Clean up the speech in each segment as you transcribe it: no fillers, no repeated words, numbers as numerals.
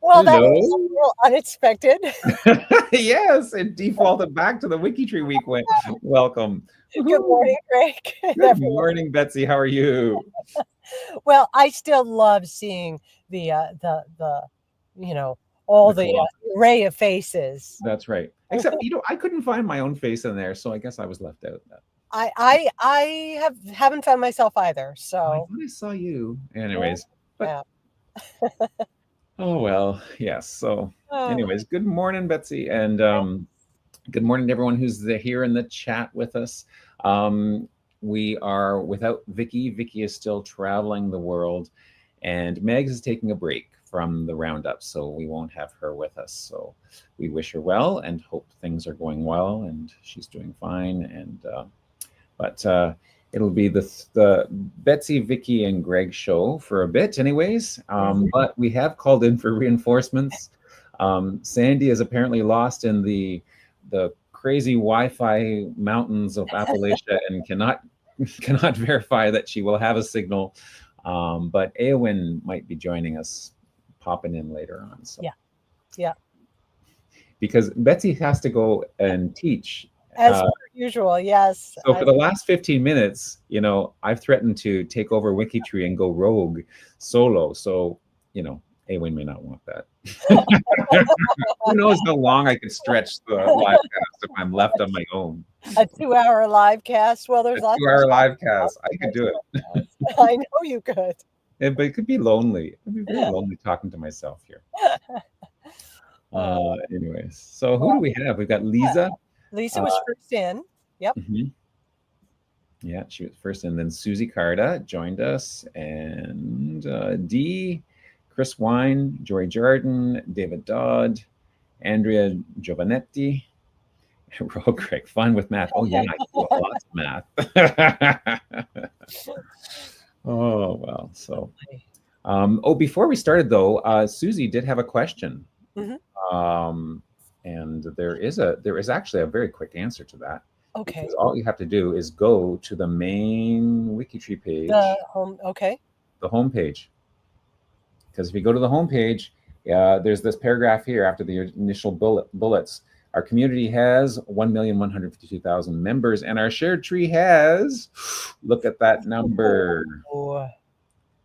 Well, that was a Hello. little unexpected. Yes, it defaulted back to the WikiTree week. Welcome. Good Woohoo. morning, Greg. Good morning, Betsy. How are you? Well, I still love seeing the all the array of faces. That's right. Except, I couldn't find my own face in there, so I guess I was left out. I haven't found myself either. I So thought I saw you. Anyways, but yeah. oh well, yes. So, Oh, anyways, good morning, Betsy, and good morning to everyone who's here in the chat with us. We are without Vicky. Vicky is still traveling the world, and Megs is taking a break from the roundup, so we won't have her with us. So we wish her well and hope things are going well and she's doing fine. And but it'll be the Betsy, Vicky, and Greg show for a bit, anyways. But we have called in for reinforcements. Sandy is apparently lost in the crazy Wi-Fi mountains of Appalachia and cannot verify that she will have a signal. But Eowyn might be joining us, popping in later on. So yeah. Because Betsy has to go and teach. As per usual, yes. So for the last 15 minutes, I've threatened to take over WikiTree and go rogue solo. So, Eowyn may not want that. Who knows how long I could stretch the live cast if I'm left on my own. A 2-hour live cast. Well, there's lots 2-hour live cast. I could do it. I know you could. But it could be lonely. It'd be very lonely talking to myself here. Anyways, so who do we have? We've got Lisa. Lisa was first in. Yep. Yeah, she was first in. Then Susie Carda joined us, and Dee, Chris Wine, Jory Jordan, David Dodd, Andrea Giovanetti, Roll Craig. Fun with math. Oh yeah, I do lots of math. Oh well. So, before we started though, Susie did have a question. And there is actually a very quick answer to that. Okay. Because all you have to do is go to the main WikiTree page. The home. Okay. The home page. Because if you go to the home page, there's this paragraph here after the initial bullets. Our community has 1,152,000 members, and our shared tree has, look at that number. Oh.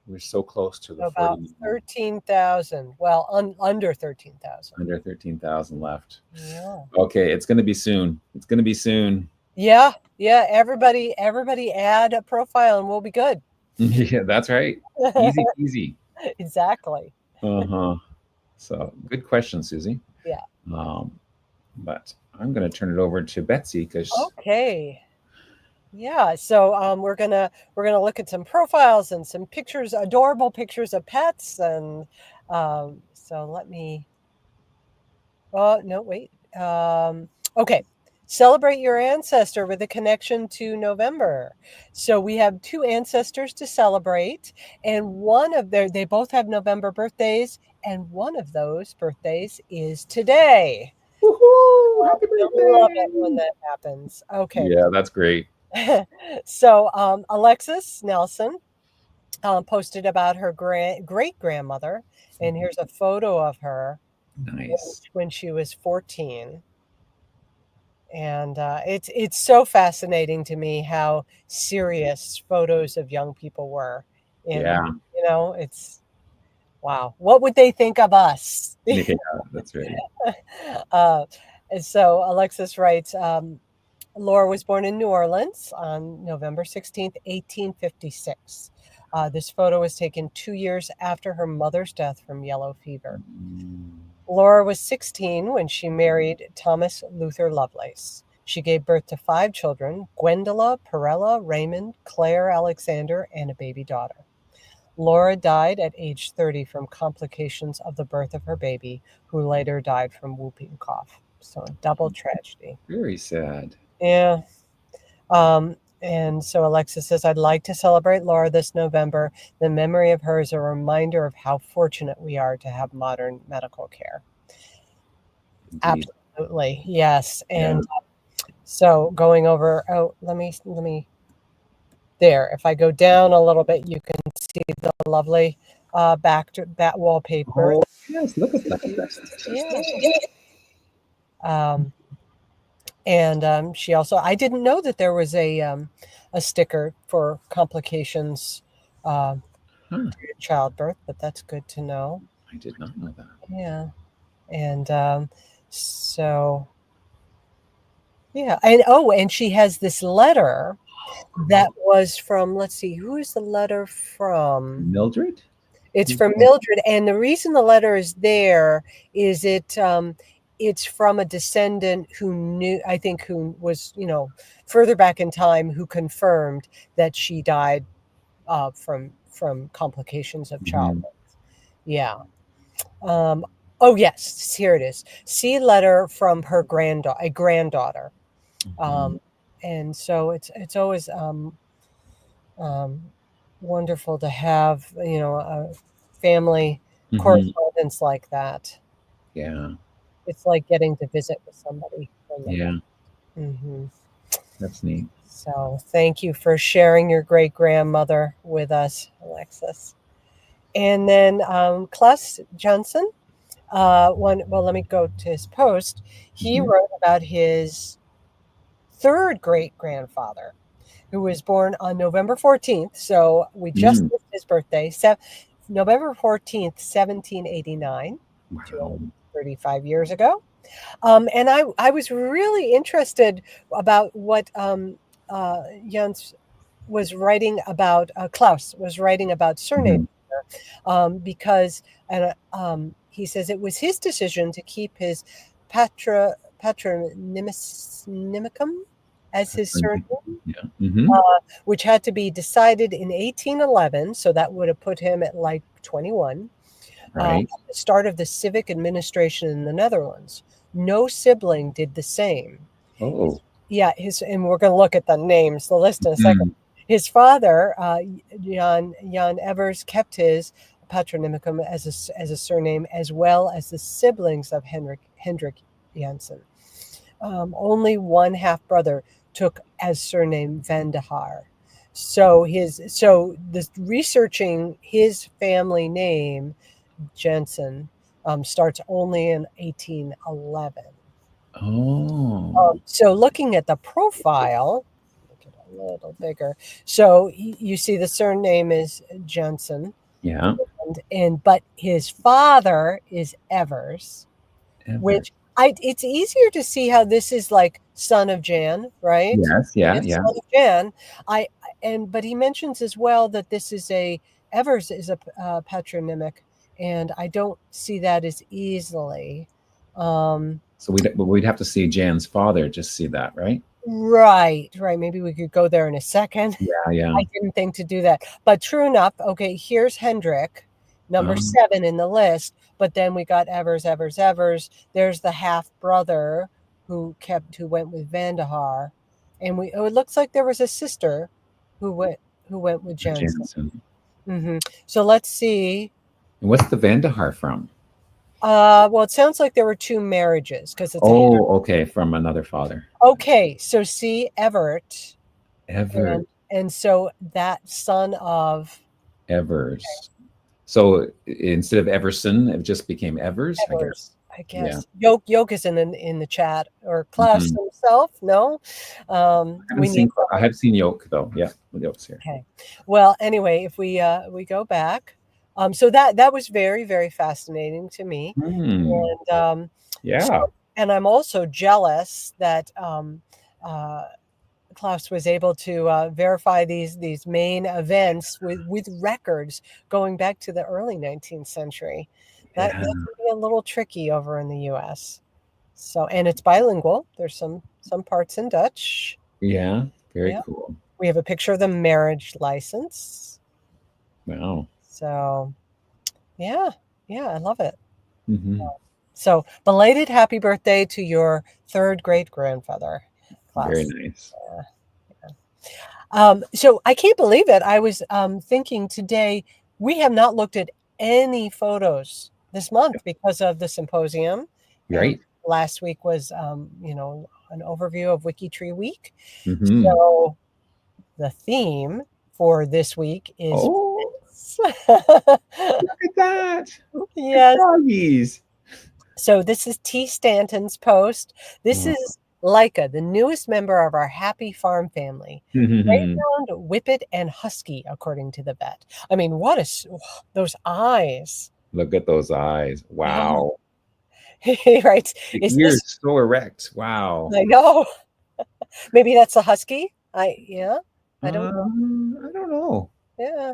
We're so close to the about 13,000. Well, under 13,000. Under 13,000 left. Yeah. Okay, it's going to be soon. It's going to be soon. Yeah. Everybody add a profile and we'll be good. Yeah, that's right. Easy peasy. Exactly. So good question, Susie. Yeah. But I'm going to turn it over to Betsy because. Okay. Yeah, so we're gonna look at some profiles and some pictures, adorable pictures of pets, and so let me. Oh no, wait. Okay, celebrate your ancestor with a connection to November. So we have 2 ancestors to celebrate, and they both have November birthdays, and one of those birthdays is today. Woohoo! Happy birthday! I love it when that happens. Okay. Yeah, that's great. So Alexis Nelson posted about her great-grandmother, and here's a photo of her. Nice. When she was 14. And it's so fascinating to me how serious photos of young people were. And, it's wow. What would they think of us? Yeah, that's right. And so Alexis writes, Laura was born in New Orleans on November 16th, 1856. This photo was taken 2 years after her mother's death from yellow fever. Laura was 16 when she married Thomas Luther Lovelace. She gave birth to 5 children, Gwendola, Perella, Raymond, Claire Alexander, and a baby daughter. Laura died at age 30 from complications of the birth of her baby, who later died from whooping cough. So a double tragedy. Very sad. Yeah. And so Alexis says, I'd like to celebrate Laura this November. The memory of her is a reminder of how fortunate we are to have modern medical care. Indeed. Absolutely. Yes. And so going over, let me, there. If I go down a little bit, you can see the lovely back to that wallpaper. Oh, yes, look at that. Yeah. And she also, I didn't know that there was a sticker for complications during childbirth, but that's good to know. I did not know that. Yeah. And so, yeah. And she has this letter that was from, let's see, who is the letter from? Mildred? It's from Mildred. And the reason the letter is there is it's from a descendant who knew, I think, who was, further back in time, who confirmed that she died from complications of childbirth. Yeah. Oh yes, here it is. See letter from her granddaughter. And so it's always wonderful to have a family correspondence like that. Yeah. It's like getting to visit with somebody. Yeah. Mm-hmm. That's neat. So thank you for sharing your great grandmother with us, Alexis. And then Klaus Johnson, let me go to his post. He wrote about his third great grandfather, who was born on November 14th. So we just missed his birthday, November 14th, 1789, Wow. 35 years ago. And I was really interested about what Jens was writing about, Klaus was writing about surname, because he says it was his decision to keep his patronymicum as his surname, which had to be decided in 1811. So that would have put him at like 21. Right. At the start of the civic administration in the Netherlands. No sibling did the same. Oh. And we're going to look at the names, the list in a second. His father, Jan Evers, kept his patronymicum as a surname, as well as the siblings of Hendrik Jansen. Only one half brother took as surname Van de Haar. So researching his family name, Jensen, starts only in 1811. Oh. So looking at the profile, make it a little bigger. So you see the surname is Jensen. Yeah. But his father is Evers, which it's easier to see how this is like son of Jan, right? Yes. Yeah. It's Yeah. son of Jan. But he mentions as well that this is Evers is a patronymic, and I don't see that as easily. So we'd have to see Jan's father, just see that, right? Right. Maybe we could go there in a second. Yeah. I didn't think to do that. But true enough, okay, here's Hendrik, number 7 in the list. But then we got Evers. There's the half brother who went with Van de Haar. And it looks like there was a sister who went with Jensen. So let's see. And what's the Van de Haar from? Well, it sounds like there were 2 marriages because it's okay, from another father. Okay, so see Evert. And so that son of Evers. So instead of Everson, it just became Evers, I guess. Yeah. Yoke is in the chat, or Klaus himself. No, I have seen Yoke though. Yeah, Yoke's here. Okay. Well, anyway, if we go back, so that was very, very fascinating to me, and and I'm also jealous that Klaus was able to verify these main events with records going back to the early 19th century. That can be a little tricky over in the U.S. So, and it's bilingual. There's some parts in Dutch. Yeah, very cool. We have a picture of the marriage license. Wow. So, yeah, I love it. So, belated happy birthday to your third great grandfather. Very nice. So I can't believe it. I was thinking today, we have not looked at any photos this month because of the symposium. Right. Last week was, an overview of WikiTree week. So the theme for this week is Yes. Look at that. It's Yes. doggies. So this is T. Stanton's post. This Oh. is Leica, the newest member of our happy farm family. Greyhound, Whippet, and Husky, according to the vet. I mean, what is those eyes? Look at those eyes. Yeah. Wow. He writes, The is this, ears so erect. Wow. I know, maybe that's a Husky? Yeah, I don't know. I don't know. Yeah.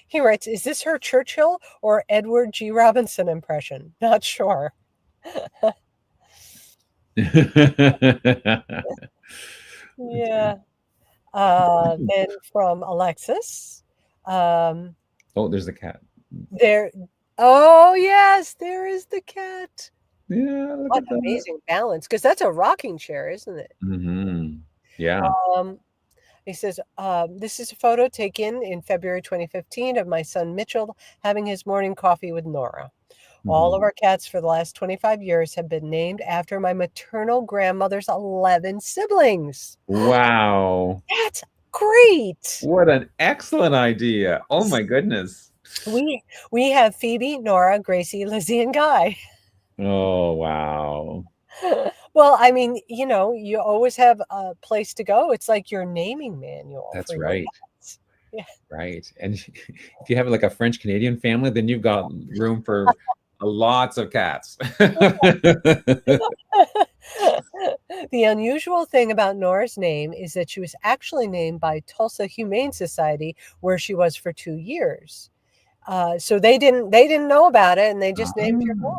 He writes, is this her Churchill or Edward G. Robinson impression? Not sure. Yeah. Then from Alexis, um, Oh, there's the cat. there. Oh yes, there is the cat. Yeah, look What at that. amazing balance, because that's a rocking chair, isn't it? Yeah. Um, he says, this is a photo taken in February 2015 of my son Mitchell having his morning coffee with Nora. All of our cats for the last 25 years have been named after my maternal grandmother's 11 siblings. Wow. That's great. What an excellent idea. Oh my goodness. We have Phoebe, Nora, Gracie, Lizzie, and Guy. Oh, wow. Well, I mean, you always have a place to go. It's like your naming manual for That's your right. cats. Yeah. Right. And if you have like a French Canadian family, then you've got room for lots of cats. The unusual thing about Nora's name is that she was actually named by Tulsa Humane Society, where she was for 2 years. So they didn't know about it, and they just named her Ah. Nora.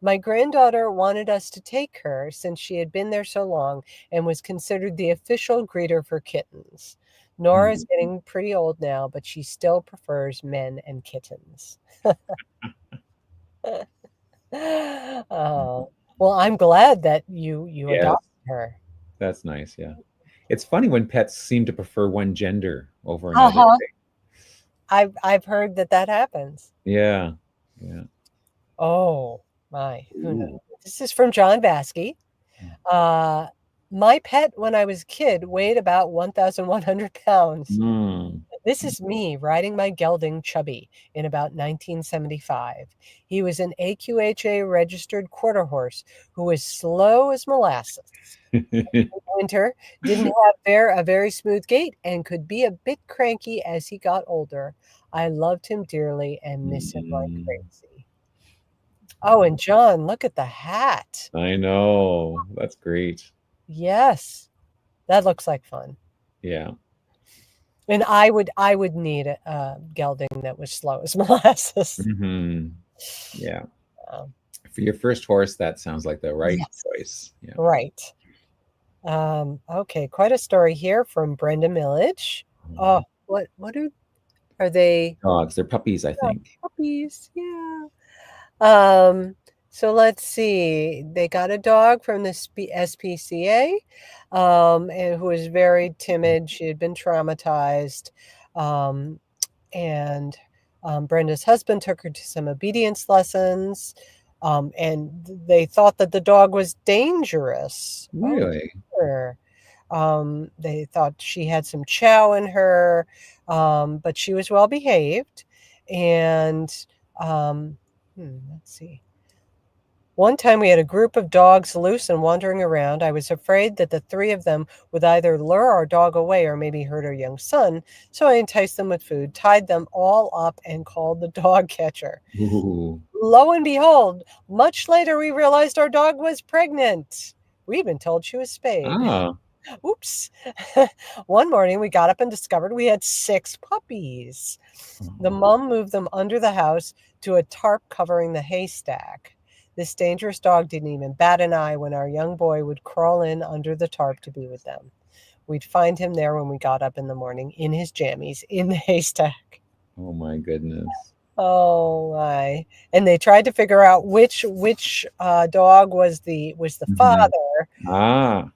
My granddaughter wanted us to take her since she had been there so long and was considered the official greeter for kittens. Nora is getting pretty old now, but she still prefers men and kittens. Oh, well, I'm glad that you Yes, adopted her. that's nice. Yeah. It's funny when pets seem to prefer one gender over another. Uh-huh. I've heard that happens. Yeah. Yeah. Oh, my. Who knows? Ooh. This is from John Baskey. Uh, my pet when I was a kid weighed about 1,100 pounds. Mm. This is me riding my gelding Chubby in about 1975. He was an AQHA registered quarter horse who was slow as molasses. Winter, didn't have a very smooth gait, and could be a bit cranky as he got older. I loved him dearly and miss him like crazy. Oh, and John, look at the hat. I know. That's great. Yes, that looks like fun. Yeah. And I would need a gelding that was slow as molasses. Yeah. Um, For your first horse, that sounds like the right yes, choice. Yeah. right. Okay, quite a story here from Brenda Millage. Oh, what are they? Dogs, they're puppies, I Oh, think. puppies, yeah. So let's see. They got a dog from the SPCA, and who was very timid. She had been traumatized, and Brenda's husband took her to some obedience lessons, and they thought that the dog was dangerous. Oh, Really? dear. They thought she had some chow in her, but she was well behaved. And let's see. One time we had a group of dogs loose and wandering around. I was afraid that the three of them would either lure our dog away or maybe hurt our young son. So I enticed them with food, tied them all up, and called the dog catcher. Ooh. Lo and behold, much later we realized our dog was pregnant. We'd been told she was spayed. Ah. Oops. One morning we got up and discovered we had 6 puppies. The mom moved them under the house to a tarp covering the haystack. This dangerous dog didn't even bat an eye when our young boy would crawl in under the tarp to be with them. We'd find him there when we got up in the morning in his jammies in the haystack. Oh my goodness. Oh my! And they tried to figure out which dog was the father, Ah,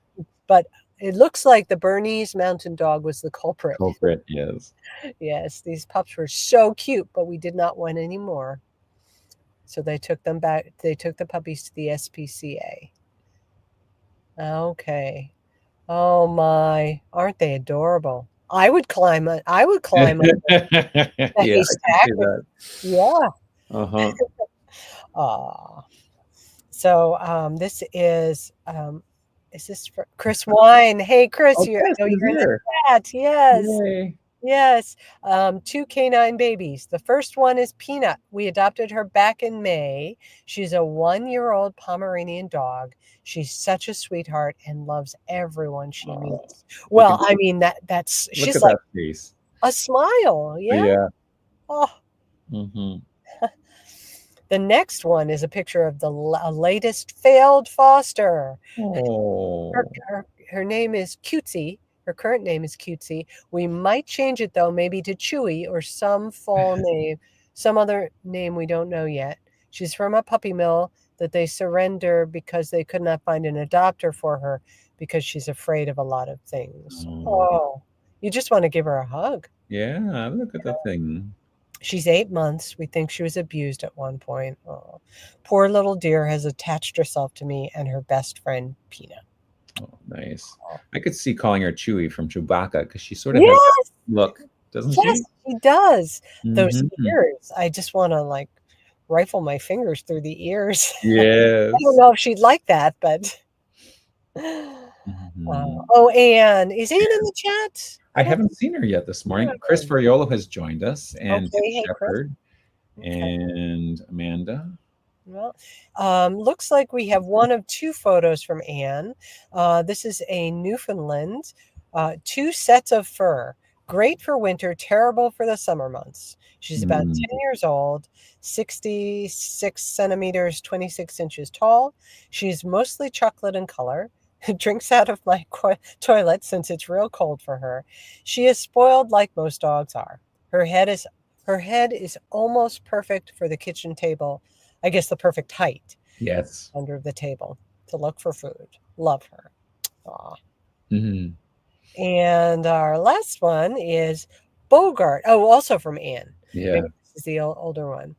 but it looks like the Bernese Mountain Dog was the culprit. culprit, yes. Yes, these pups were so cute, but we did not want any more. So they took them back. They took the puppies to the SPCA. Okay. Oh my, aren't they adorable? I would climb it. I would climb up the Yeah, I can haystack. see that. Yeah. Uh-huh. So this is this for Chris Wine? Hey, Chris, Oh, I Chris know is you're in the here. chat. Yes. Yay. Yes, two canine babies. The first one is Peanut. We adopted her back in May. She's a 1-year-old Pomeranian dog. She's such a sweetheart and loves everyone she meets. Look at Well, I mean that's look she's at like that face. a smile. Yeah. Yeah. Oh. Mm-hmm. The next one is a picture of the latest failed foster. Her, Oh. her name is Cutesy. Her current name is Cutesy. We might change it though, maybe to Chewy or some full name, some other name we don't know yet. She's from a puppy mill that they surrender because they could not find an adopter for her because she's afraid of a lot of things. Oh, you just want to give her a hug. Yeah, look at the thing. She's 8 months. We think she was abused at one point. Oh, poor little dear has attached herself to me and her best friend, Peanut. Oh, nice. I could see calling her Chewy from Chewbacca because she sort of has that Yes, look, doesn't yes, she? she does. Those Mm-hmm. ears, I just wanna, like, rifle my fingers through the ears. I don't Yes. know if she'd like that, but Mm-hmm. oh, Anne. Is Anne in the chat? I haven't seen her yet this morning. Chris Anne. Fariolo has joined us, and Dick Okay, hey, Chris. Shepherd Okay. and Amanda. Well, looks like we have one of two photos from Anne. This is a Newfoundland, 2 sets of fur. Great for winter, terrible for the summer months. She's about 10 years old, 66 centimeters, 26 inches tall. She's mostly chocolate in color. Drinks out of my toilet since it's real cold for her. She is spoiled like most dogs are. Her head is almost perfect for the kitchen table. I guess the perfect height Yes. under the table to look for food. Love her. Aw. Mm-hmm. And our last one is Bogart. Oh, also from Anne. Yeah. Maybe this is the older one.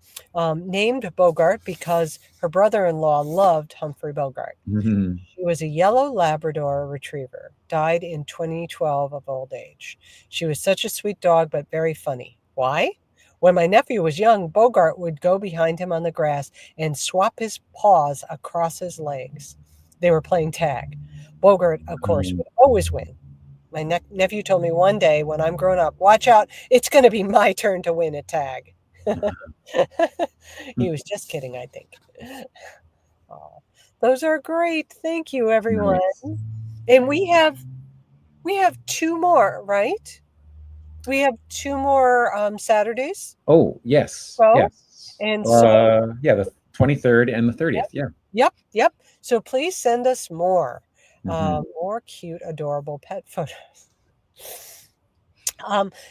Named Bogart because her brother-in-law loved Humphrey Bogart. Mm-hmm. She was a yellow Labrador retriever, died in 2012 of old age. She was such a sweet dog, but very funny. Why? When my nephew was young, Bogart would go behind him on the grass and swap his paws across his legs. They were playing tag. Bogart, of course, would always win. My nephew told me one day when I'm grown up, watch out, it's going to be my turn to win at tag. He was just kidding, I think. Oh, those are great. Thank you, everyone. Nice. And we have 2 more, right? We have 2 more Saturdays. Oh, yes. So, Yes. and so Yeah, the 23rd and the 30th. Yeah. Yep. So please send us more, Mhm. more cute, adorable pet photos.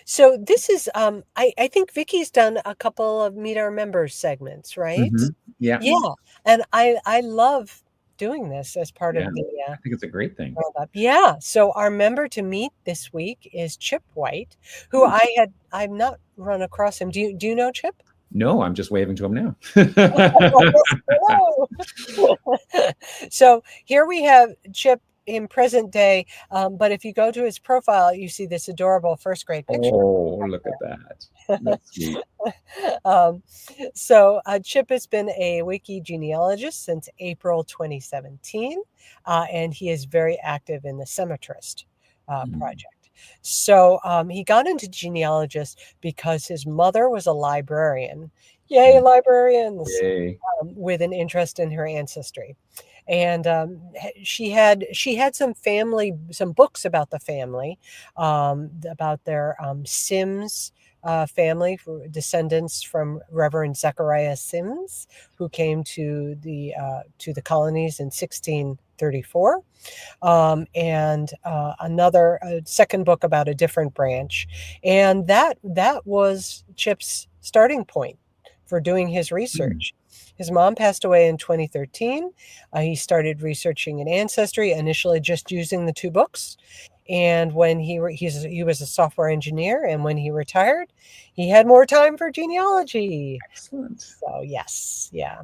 So this is, I think Vicky's done a couple of Meet Our Members segments, right? Mhm. Yeah. Yeah, and I love doing this as part Yeah. of the I think it's a great thing. roundup. Yeah, so our member to meet this week is Chip White, who Ooh. I've not run across him. Do you know Chip? No, I'm just waving to him now. Hello. So here we have Chip in present day, but if you go to his profile, you see this adorable first grade picture. Oh, look at that. That's sweet. So Chip has been a wiki genealogist since April 2017, and he is very active in the Semitrist project. So he got into genealogist because his mother was a librarian. Yay, librarians! Yay. With an interest in her ancestry. And she had some books about the family, about their Sims family, descendants from Reverend Zechariah Sims, who came to the colonies in 1634. And another second book about a different branch, and that was Chip's starting point for doing his research. His mom passed away in 2013. He started researching in Ancestry, initially just using the 2 books. And when he was a software engineer, and when he retired, he had more time for genealogy. Excellent. So yes, yeah.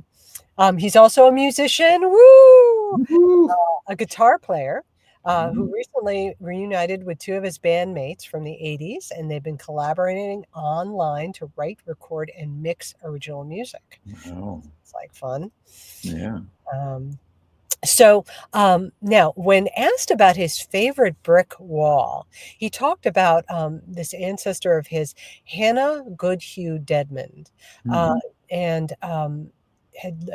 He's also a musician, woo! Woo-hoo. A guitar player, who recently reunited with two of his bandmates from the 80s, and they've been collaborating online to write, record, and mix original music. Wow. It's like fun. Yeah. So now, when asked about his favorite brick wall, he talked about this ancestor of his, Hannah Goodhue Dedmond, and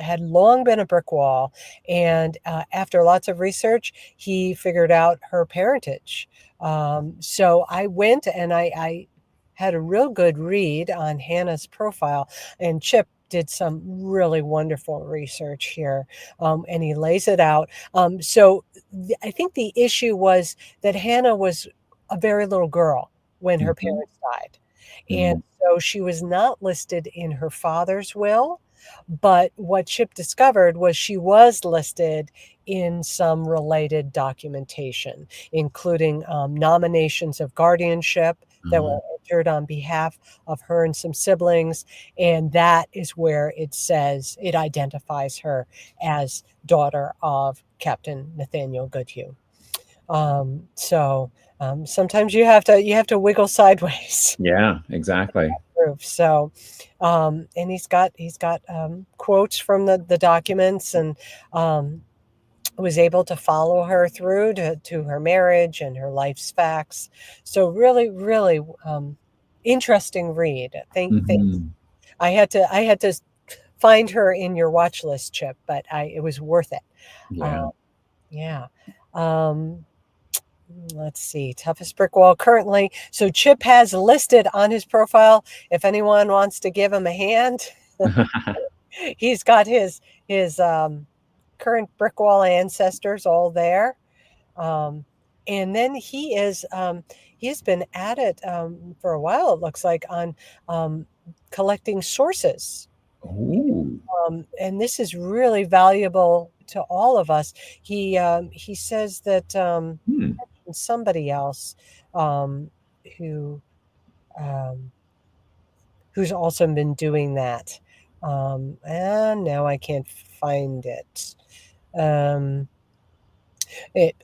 had long been a brick wall. And after lots of research, he figured out her parentage. So I went and I had a real good read on Hannah's profile, and Chip did some really wonderful research here, and he lays it out. So I think the issue was that Hannah was a very little girl when her parents died. And so she was not listed in her father's will. But what Chip discovered was she was listed in some related documentation, including nominations of guardianship that were entered on behalf of her and some siblings. And that is where it says it identifies her as daughter of Captain Nathaniel Goodhue. Sometimes you have to wiggle sideways. Yeah, exactly. So, and he's got quotes from the documents, and was able to follow her through to her marriage and her life's facts. So really, really interesting read. I had to find her in your watch list, Chip, but it was worth it. Yeah. Let's see, toughest brick wall currently. So Chip has listed on his profile, if anyone wants to give him a hand. He's got his current brick wall ancestors all there. And then he has been at it for a while, it looks like, on collecting sources. And this is really valuable to all of us. He says that somebody else who's also been doing that. And now I can't find it.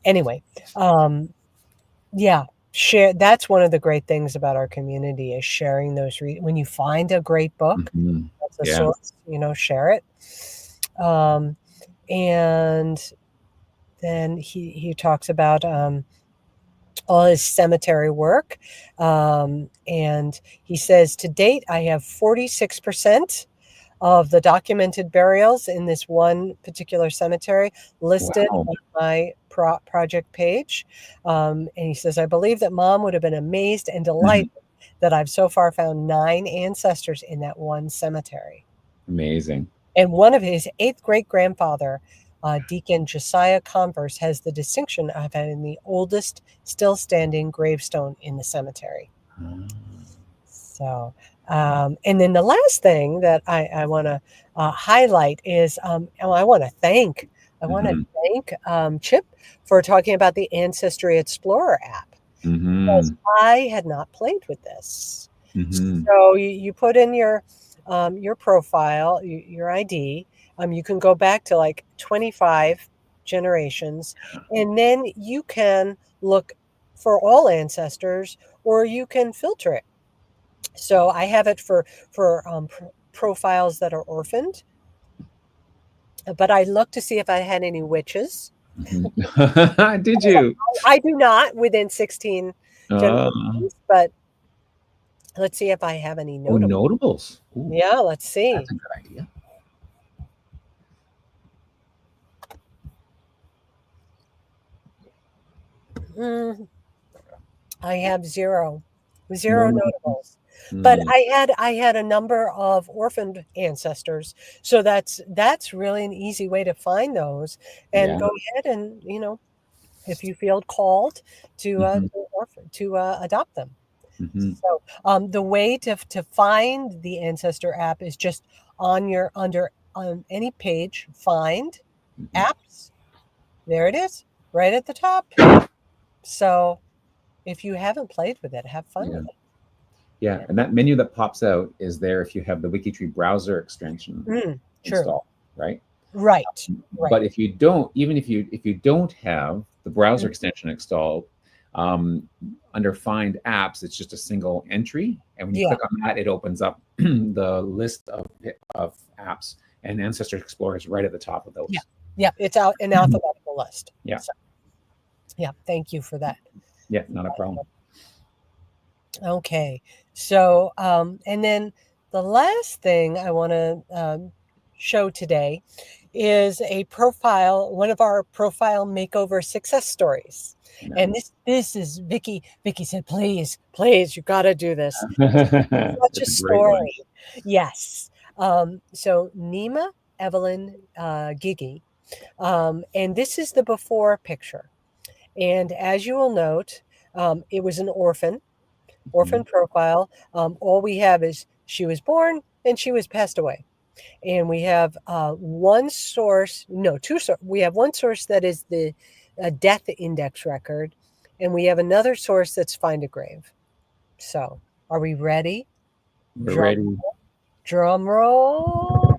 Anyway, yeah, share. That's one of the great things about our community, is sharing those. When you find a great book, that's a source, share it. And then he talks about all his cemetery work. And he says, to date, I have 46% of the documented burials in this one particular cemetery listed on my project page. And he says, I believe that Mom would have been amazed and delighted that I've so far found 9 ancestors in that one cemetery. Amazing. And one of his 8th great-grandfather, Deacon Josiah Converse, has the distinction of having the oldest still standing gravestone in the cemetery. So, and then the last thing that I want to highlight is, I want to thank Chip for talking about the Ancestry Explorer app, because I had not played with this. So you put in your profile, your ID. You can go back to like 25 generations, and then you can look for all ancestors, or you can filter it. So I have it for profiles that are orphaned, but I looked to see if I had any witches. Did you? I do not within 16 generations, but let's see if I have any notables. Notables. Ooh, yeah, let's see. That's a good idea. I have zero notables. But I had a number of orphaned ancestors, so that's really an easy way to find those, and go ahead and if you feel called to adopt them. So the way to find the Ancestor app is just on any page, find apps. There it is, right at the top. So if you haven't played with it, have fun with it. Yeah, and that menu that pops out is there if you have the WikiTree browser extension installed, right? Right. But if you don't, even if you don't have the browser extension installed. Under Find Apps, it's just a single entry, and when you click on that, it opens up the list of apps, and Ancestry Explorer is right at the top of those. Yeah, it's out an alphabetical list. Yeah. So, yeah, thank you for that. Yeah, not a problem. Okay, so and then the last thing I want to show today is a profile, one of our profile makeover success stories. Nice. And this is Vicky. Vicky said, please, you got to do this. Such a story. Yes. So Nima Evelyn Gigi. And this is the before picture. And as you will note, it was an orphan profile. All we have is she was born and she was passed away. And we have one source, no, two sources. We have one source that is the death index record, and we have another source that's Find a Grave. So, are we ready? We're ready. Drum roll.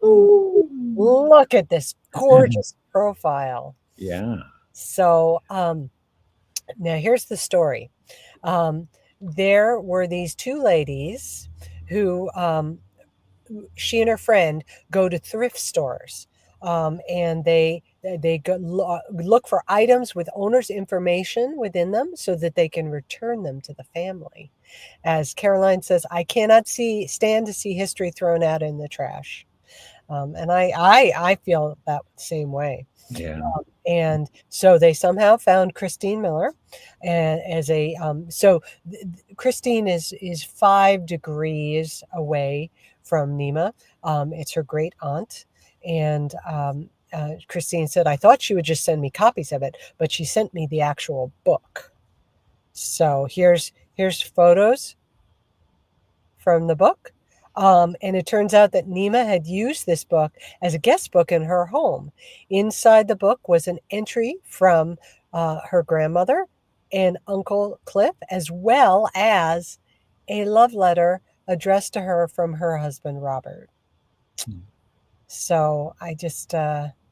Ooh, look at this gorgeous profile. Yeah. So, now here's the story. There were these two ladies who she and her friend go to thrift stores, and they go look for items with owner's information within them so that they can return them to the family. As Caroline says, I cannot stand to see history thrown out in the trash. And I feel that same way. Yeah. And so they somehow found Christine Miller, and as a Christine is 5 degrees away from Nima. It's her great aunt, and Christine said, I thought she would just send me copies of it, but she sent me the actual book. So here's photos from the book. And it turns out that Nima had used this book as a guest book in her home. Inside the book was an entry from her grandmother and Uncle Cliff, as well as a love letter addressed to her from her husband, Robert. So I just,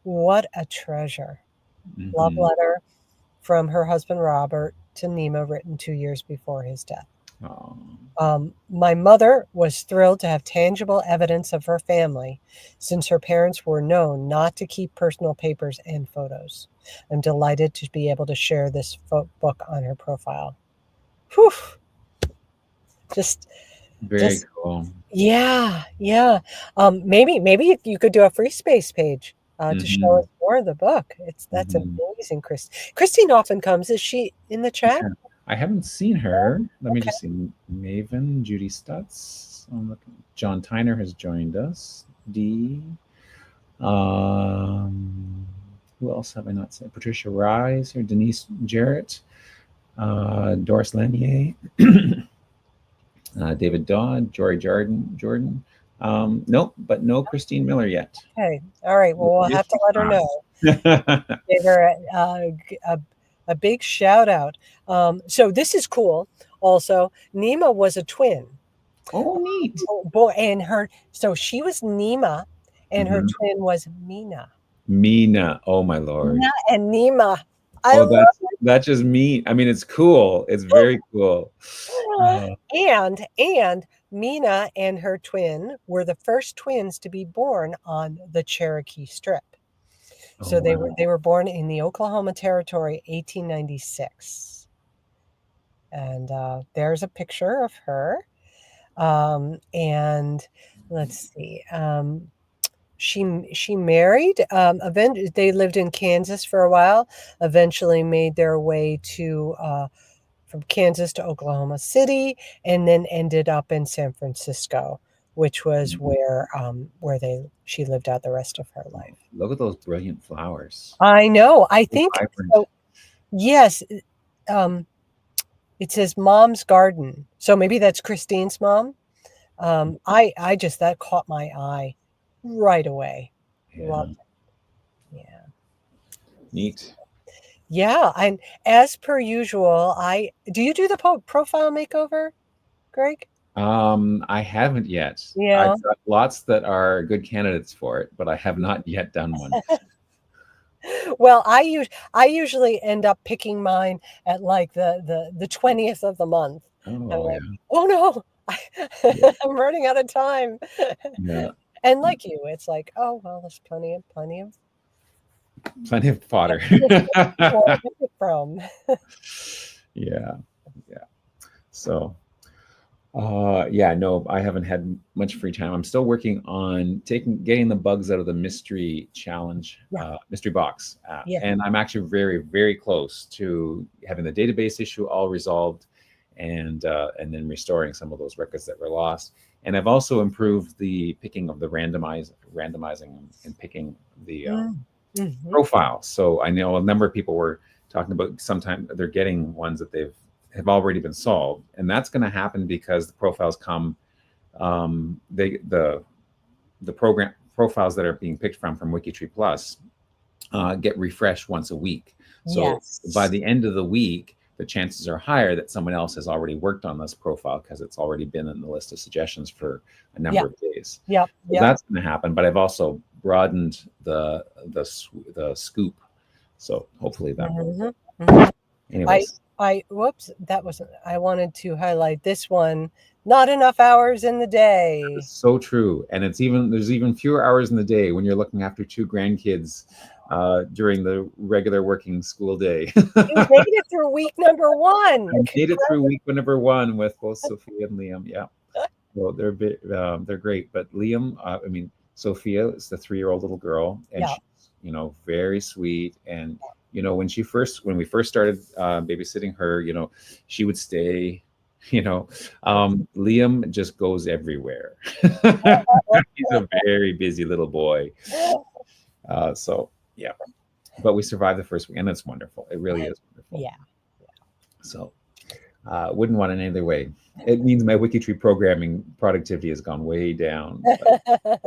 what a treasure. Love letter from her husband, Robert, to Nima, written 2 years before his death. My mother was thrilled to have tangible evidence of her family, since her parents were known not to keep personal papers and photos. I'm delighted to be able to share this book on her profile. Whew. Just very cool. Yeah. Maybe if you could do a free space page to show us more of the book. That's amazing, Christine often comes. Is she in the chat? Yeah. I haven't seen her. Let me just see. Maven, Judy Stutz. John Tyner has joined us. D. Who else have I not seen? Patricia Rise or Denise Jarrett. Doris Lanier. David Dodd. Jory Jordan. Nope, but no Christine Miller yet. Okay. All right. Well, we'll have to let her know. Give her a big shout out. So this is cool. Also, Nima was a twin. Oh, neat. Boy, and so she was Nima, and her twin was Mina. Mina, oh my Lord. Mina and Nima. That's just mean. I mean, it's cool. It's very cool. And Mina and her twin were the first twins to be born on the Cherokee Strip. So they were born in the Oklahoma Territory, 1896. And there's a picture of her. And let's see. She married. They lived in Kansas for a while. Eventually made their way to from Kansas to Oklahoma City, and then ended up in San Francisco, which was where she lived out the rest of her life. Look at those brilliant flowers. I know. I think so, yes. It says Mom's Garden, so maybe that's Christine's mom. I just, that caught my eye right away. Loved it. Yeah. Neat. Yeah, and as per usual, do you do the profile makeover, Greg? I haven't yet. Yeah. I've got lots that are good candidates for it, but I have not yet done one. Well, I usually end up picking mine at like the 20th of the month. I'm Oh like, yeah, oh no, yeah, I'm running out of time. yeah. And like you, it's like, oh well, there's plenty of Plenty of fodder. more to pick it from. Yeah, yeah. So, yeah, no, I haven't had much free time. I'm still working on getting the bugs out of the mystery challenge, Yeah, mystery box app, yeah. and I'm actually very, very close to having the database issue all resolved, and then restoring some of those records that were lost. And I've also improved the picking of the randomizing and picking the Mm-hmm. profile. So I know a number of people were talking about sometimes they're getting ones that have already been solved, and that's going to happen because the profiles come, the program profiles that are being picked from WikiTree Plus get refreshed once a week. So by Yes. the end of the week, the chances are higher that someone else has already worked on this profile because it's already been in the list of suggestions for a number Yep. of days. Yep. So Yep. that's going to happen. But I've also broadened the scoop. So hopefully that will. Mm-hmm. Mm-hmm. Anyways, Whoops, that wasn't, I wanted to highlight this one. Not enough hours in the day. so true. And there's even fewer hours in the day when you're looking after two grandkids during the regular working school day. You made it through week number one. I made it through week number one with both Sophia and Liam. Yeah, well, they're great. But Liam, I mean, Sophia is the 3-year-old little girl, and Yeah. she's very sweet. And when we first started babysitting her, she would stay. Liam just goes everywhere. He's a very busy little boy. So yeah, but we survived the first week, and it's wonderful. It really is wonderful. Yeah. So wouldn't want it any other way. It means my WikiTree programming productivity has gone way down. Well,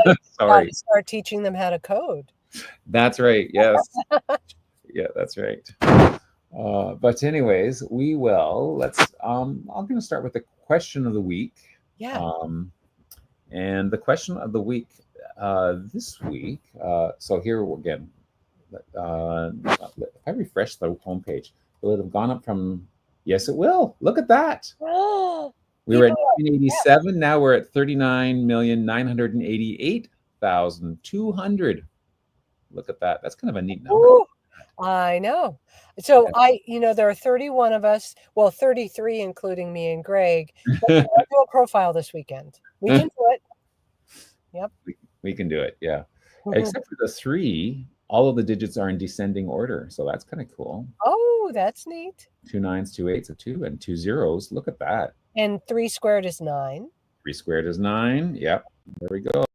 you Sorry. gotta start teaching them how to code. That's right. Yes. Yeah, that's right. But anyways, I'm going to start with the question of the week. Yeah. And the question of the week this week. So here again, if I refresh the homepage, will it have gone up from? Yes, it will. Look at that. We were at 1987. Now we're at 39,988,200. Look at that. That's kind of a neat number. Ooh, I know. So there are 31 of us. Well, 33, including me and Greg. Let's do a profile this weekend. We can do it. Yep. We can do it. Yeah. Except for the 3, all of the digits are in descending order. So that's kind of cool. Oh, that's neat. 2 9s, 2 8s, a 2, and 2 zeros. Look at that. And 3 squared is 9. 3 squared is 9. Yep. There we go.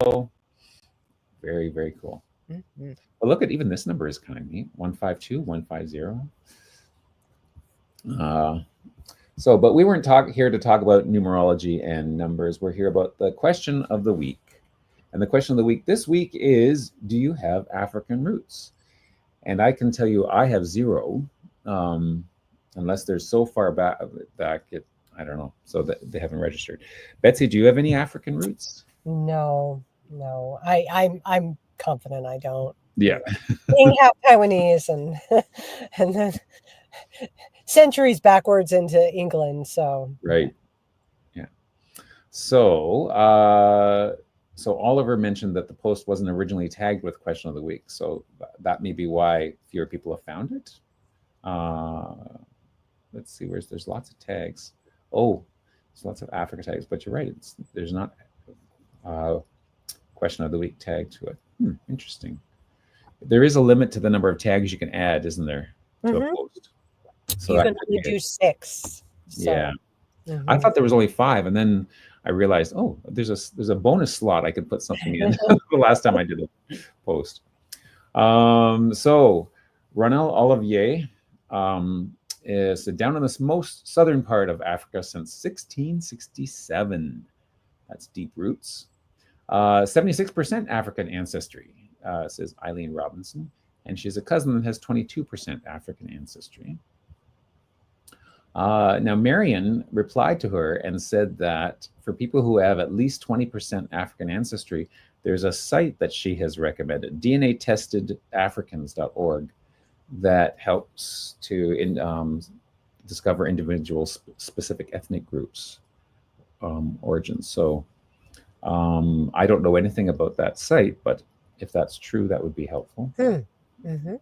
Very, very cool. Mm-hmm. But look at even this number is kind of neat. 152, 150. But we weren't here to talk about numerology and numbers. We're here about the question of the week. And the question of the week this week is, do you have African roots? And I can tell you I have 0, unless they're so far back I don't know. So that they haven't registered. Betsy, do you have any African roots? No. I'm confident I don't. Yeah. Being half Taiwanese and then centuries backwards into England. So right. Yeah. So Oliver mentioned that the post wasn't originally tagged with question of the week. So that may be why fewer people have found it. Let's see, there's lots of tags. Oh, there's lots of Africa tags, but you're right. There's not question of the week tag to it. Interesting. There is a limit to the number of tags you can add, isn't there, to a post? So you can only do 6. So. Yeah. I thought there was only 5, and then I realized, there's a bonus slot I could put something in. The last time I did a post. So Ronel Olivier is down in the most southern part of Africa since 1667. That's deep roots. 76% African ancestry, says Eileen Robinson, and she's a cousin that has 22% African ancestry. Now, Marion replied to her and said that for people who have at least 20% African ancestry, there's a site that she has recommended, DNAtestedAfricans.org, that helps to discover individual specific ethnic groups origins. So I don't know anything about that site, but if that's true, that would be helpful. Mm-hmm.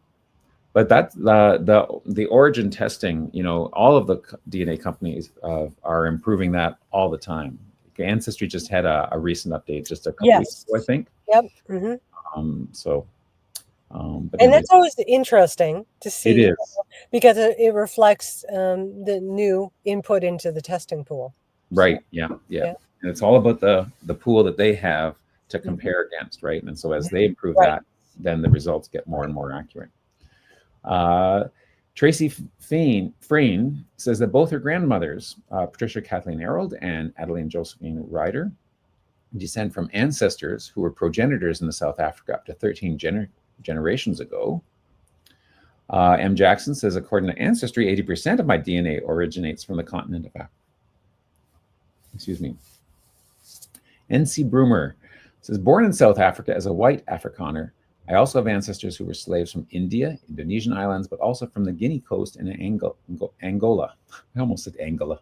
But that's the origin testing. All of the DNA companies are improving that all the time. Ancestry just had a recent update just a couple weeks ago, I think. Yep. Mm-hmm. But and that's always interesting to see. It is, because it reflects the new input into the testing pool. Right. So, yeah. And it's all about the pool that they have to compare against, right? And so as they improve that, then the results get more and more accurate. Tracy Frayne says that both her grandmothers, Patricia Kathleen Arold and Adeline Josephine Ryder, descend from ancestors who were progenitors in the South Africa up to 13 generations ago. M. Jackson says, according to Ancestry, 80% of my DNA originates from the continent of Africa. Excuse me. N.C. Broomer says, born in South Africa as a white Afrikaner, I also have ancestors who were slaves from India, Indonesian islands, but also from the Guinea coast and Angola. I almost said Angola.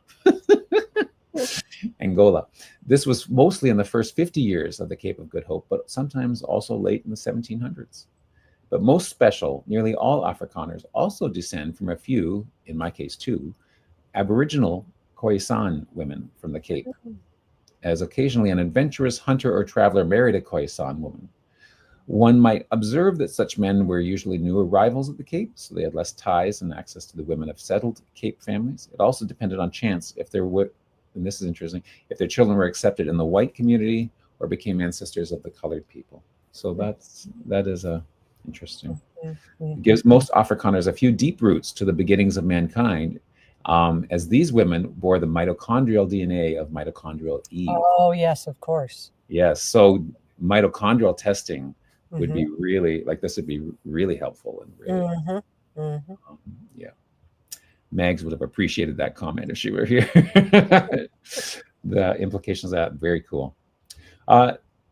Angola. This was mostly in the first 50 years of the Cape of Good Hope, but sometimes also late in the 1700s. But most special, nearly all Afrikaners also descend from a few, in my case two, Aboriginal Khoisan women from the Cape, as occasionally an adventurous hunter or traveler married a Khoisan woman. One might observe that such men were usually new arrivals at the Cape, so they had less ties and access to the women of settled Cape families. It also depended on chance if there were, and this is interesting, if their children were accepted in the white community or became ancestors of the colored people. So that is interesting. It gives most Afrikaners a few deep roots to the beginnings of mankind, as these women bore the mitochondrial DNA of mitochondrial Eve. Oh, yes, of course. Yes, so mitochondrial testing would be really, this would be really helpful. And really, yeah. Mags would have appreciated that comment if she were here. The implications of that, very cool.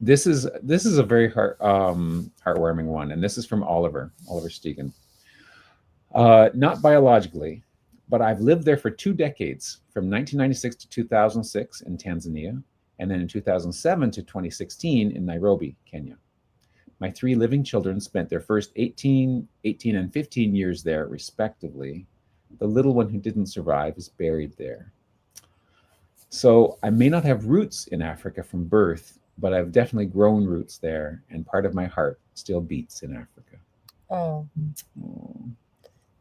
This is a very heartwarming one, and this is from Oliver Stegen. Not biologically, but I've lived there for 2 decades, from 1996 to 2006 in Tanzania, and then in 2007 to 2016 in Nairobi, Kenya. My 3 living children spent their first 18, and 15 years there, respectively. The little one who didn't survive is buried there. So I may not have roots in Africa from birth, but I've definitely grown roots there, and part of my heart still beats in Africa. Oh.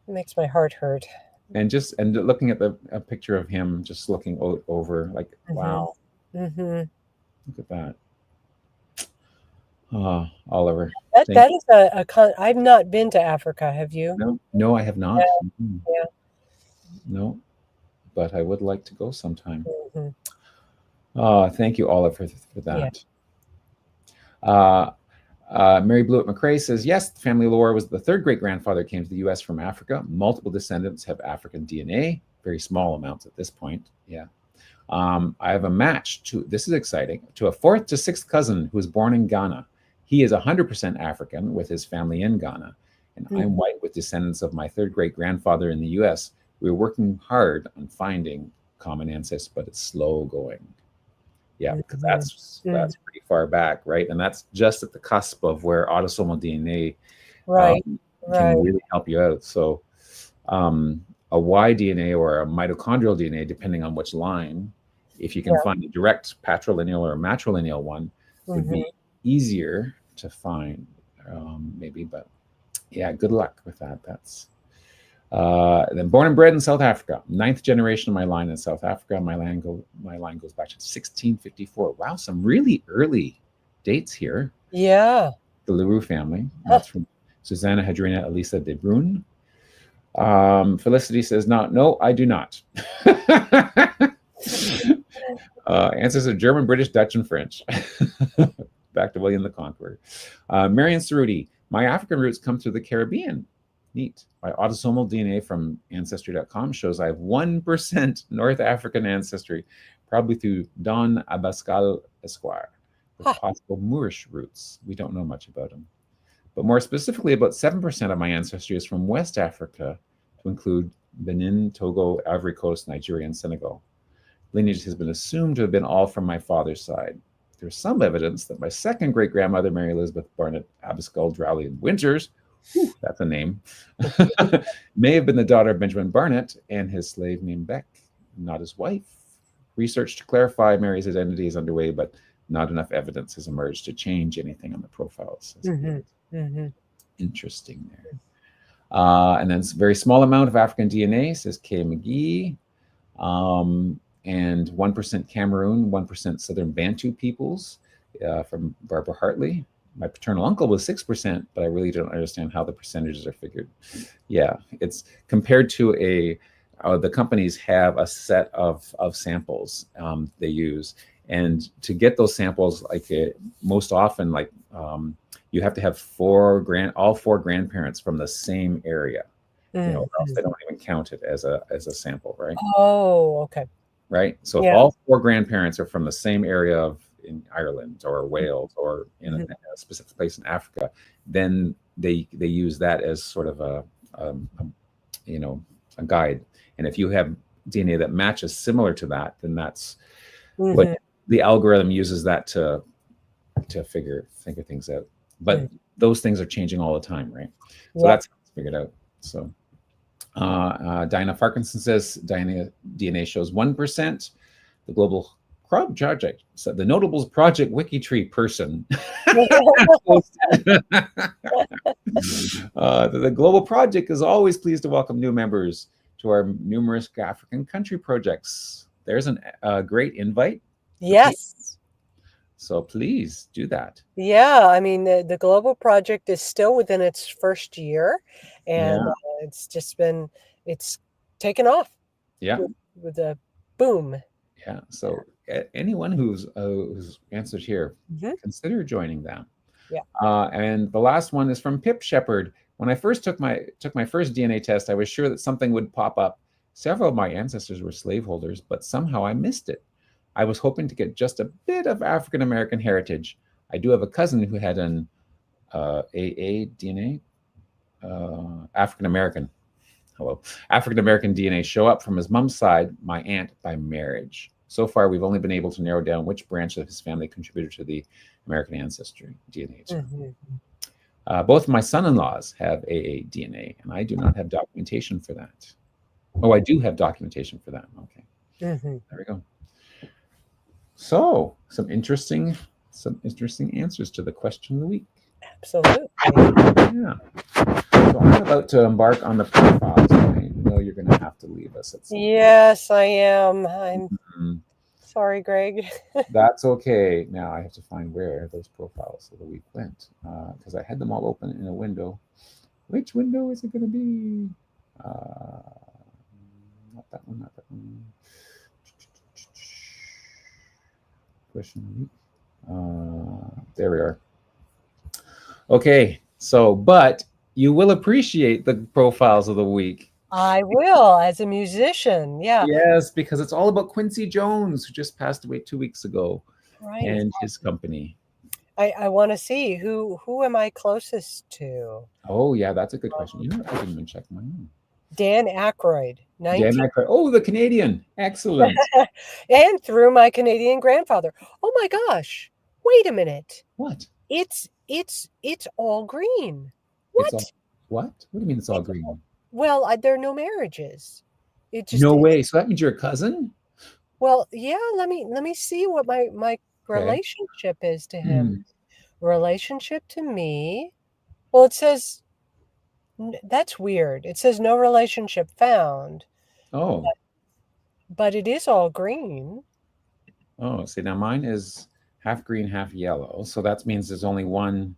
It makes my heart hurt. And looking at a picture of him, just looking over, wow. Look at that. Oliver. That is I've not been to Africa. Have you? No, I have not. Yeah. No, but I would like to go sometime. Thank you, Oliver, for that. Mary Blewett McCrae says, yes, the family lore was the 3rd great-grandfather came to the U.S. from Africa. Multiple descendants have African DNA, very small amounts at this point. Yeah. I have a match to, this is exciting, to a 4th to 6th cousin who was born in Ghana. He is 100% African with his family in Ghana, and I'm white with descendants of my 3rd great-grandfather in the U.S. We're working hard on finding common ancestors, but it's slow going. Yeah, because that's pretty far back, right? And that's just at the cusp of where autosomal DNA can really help you out. So a Y DNA or a mitochondrial DNA, depending on which line, if you can find a direct patrilineal or a matrilineal one, would be easier to find, maybe. But yeah, good luck with that. That's then born and bred in South Africa, 9th generation of my line in South Africa. My line goes back to 1654. Wow, some really early dates here. Yeah. The Leroux family. That's from Susanna Hadrina Elisa de Bruyne. Felicity says, no, I do not. Answers are German, British, Dutch, and French. Back to William the Conqueror. Marion Cerruti, my African roots come through the Caribbean. Neat. My autosomal DNA from Ancestry.com shows I have 1% North African ancestry, probably through Don Abascal Esquire, with Huh. possible Moorish roots. We don't know much about him. But more specifically, about 7% of my ancestry is from West Africa, to include Benin, Togo, Ivory Coast, Nigeria, and Senegal. Lineage has been assumed to have been all from my father's side. There's some evidence that my second great-grandmother, Mary Elizabeth Barnett Abascal Drowley Winters, whew, that's a name, may have been the daughter of Benjamin Barnett and his slave named Beck, not his wife. Research to clarify Mary's identity is underway, but not enough evidence has emerged to change anything on the profiles. Interesting there. And then a very small amount of African DNA, says Kay McGee. And 1% Cameroon, 1% Southern Bantu peoples, from Barbara Hartley. My paternal uncle was 6%, but I really don't understand how the percentages are figured. Yeah, it's compared to the companies have a set of samples they use. And to get those samples, most often, you have to have all four grandparents from the same area. Or else they don't even count it as a sample, right? Oh, okay. Right. So if all four grandparents are from the same area in Ireland or Wales or in a specific place in Africa, then they use that as sort of a guide. And if you have DNA that matches similar to that, then that's what the algorithm uses that to figure things out. But those things are changing all the time, right? So that's figured out. So Dinah Farkinson says DNA shows 1%. The Global Project, so the Notables Project WikiTree person. The Global Project is always pleased to welcome new members to our numerous African country projects. There's a great invite. Yes. So please do that. Yeah, I mean, the Global Project is still within its first year, and it's taken off. Yeah. With a boom. Yeah. So anyone who's answered here, consider joining them. Yeah. And the last one is from Pip Shepherd. When I first took my first DNA test, I was sure that something would pop up. Several of my ancestors were slaveholders, but somehow I missed it. I was hoping to get just a bit of African American heritage. I do have a cousin who had an AA DNA, African American DNA show up from his mom's side, my aunt by marriage. So far, we've only been able to narrow down which branch of his family contributed to the American ancestry DNA. Both of my son-in-laws have AA DNA, and I do not have documentation for that. Oh, I do have documentation for that. Okay. There we go. So, some interesting answers to the question of the week. Absolutely. Yeah. So I'm about to embark on the profiles. I know you're going to have to leave us at some point. Yes, I am. I'm sorry, Greg. That's okay. Now I have to find where those profiles of the week went, because I had them all open in a window. Which window is it going to be? Not that one. Not that one. Question of the week. There we are. Okay. So, but you will appreciate the profiles of the week. I will, as a musician. Yeah. Yes, because it's all about Quincy Jones, who just passed away 2 weeks ago, and his company. I want to see who am I closest to? Oh, yeah, that's a good question. You know what? I didn't even check my own. Dan Aykroyd. Dan Aykroyd. Oh, the Canadian. Excellent. And through my Canadian grandfather. Oh my gosh. Wait a minute. What? It's all green. What? What? What do you mean it's all green? Well, there are no marriages. It just no way. So that means you're a cousin? Well, yeah. Let me see what my relationship is to him. Relationship to me. Well, it says that's weird. It says no relationship found. Oh. But it is all green. Oh, see, now mine is half green, half yellow. So that means there's only one.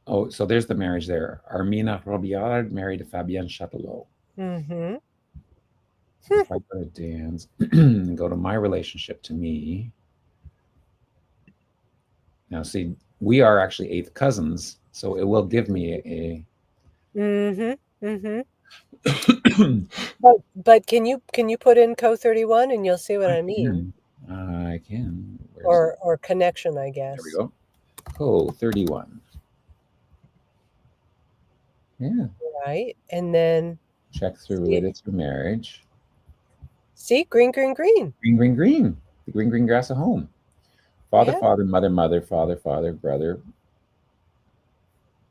Oh, so there's the marriage there. Armina Robillard married to Fabienne Chatelot. So if I go to Dan's and go to my relationship to me. Now, see, we are actually eighth cousins, so it will give me a. Mm-hmm. Mm-hmm. But can you put in co-31 and you'll see what I mean? I can. Where's it? Or connection, I There we guess. go. Co-31. Yeah. Right. And then Check through see, related to marriage. green, green, green. Green, green, green. The green, green grass at home. Father, Yeah. father, mother, mother, father, father, brother,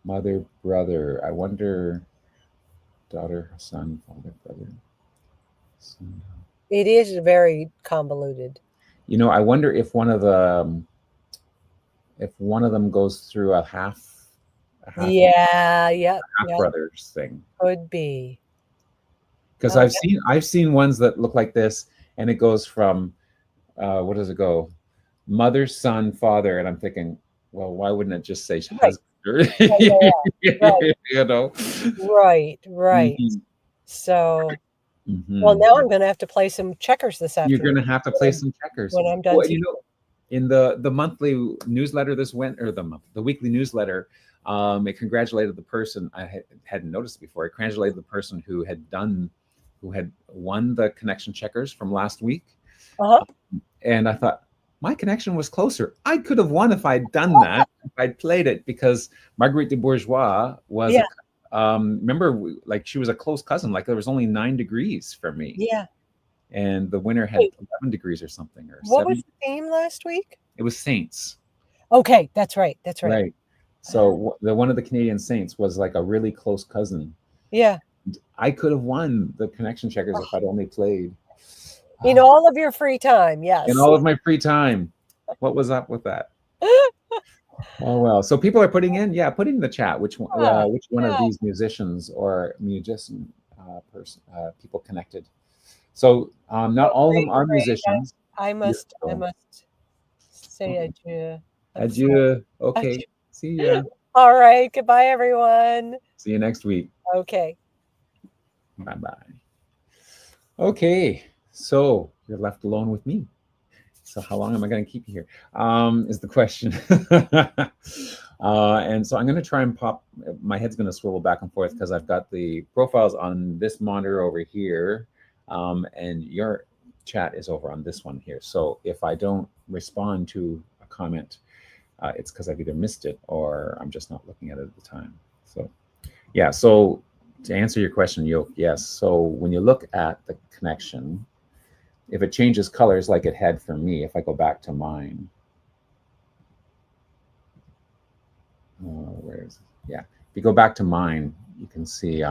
mother, brother. I wonder, daughter, son, father, brother, son. It is very convoluted. You know, I wonder if one of them goes through a half Yeah, yep, yep, brothers thing. could be. Because Oh, yeah. I've seen ones that look like this, and it goes from what does it go? Mother, son, father, and I'm thinking, well, why wouldn't it just say Right. husband? Yeah, yeah, yeah. Right. You know. Right, right. Mhm. So, well, Mhm. now I'm gonna have to play some checkers this You're afternoon gonna have to play some checkers. when I'm done Well, teaching. in the monthly newsletter the weekly newsletter, it congratulated the person hadn't noticed before. It congratulated the person who had won the connection checkers from last week. Uh-huh. And I thought my connection was closer. I could have won if I'd done that, if I'd played it, because Marguerite de Bourgeois was Yeah, remember, like, she was a close cousin. Like, there was only 9 degrees from me, yeah. and the winner had Wait, 11 degrees or something, or what was 7. the theme last week? It was saints, Okay, that's right, that's right. right? So the one of the Canadian saints was like a really close cousin. Yeah. I could have won the connection checkers if I'd only played. In all of your free time, In yes. all of my free time. What was up with that? Oh well. So people are putting in the chat which Yeah, one of yeah. these musicians or musician people connected. So not Well, all of them Greg, are musicians. I must Beautiful. say adieu. I'm sorry. Adieu. Okay. See ya. All right, goodbye, everyone. See you next week. Okay. Bye bye. Okay. So you're left alone with me. So how long am I going to keep you here? Is the question. And so I'm going to try and pop. My head's going to swivel back and forth because I've got the profiles on this monitor over here, and your chat is over on this one here. So if I don't respond to a comment, it's because I've either missed it or I'm just not looking at it at the time. So yeah. So to answer your question, Yoke, yes. So when you look at the connection, if it changes colors like it had for me, if I go back to mine, where is it? Yeah, if you go back to mine, you can see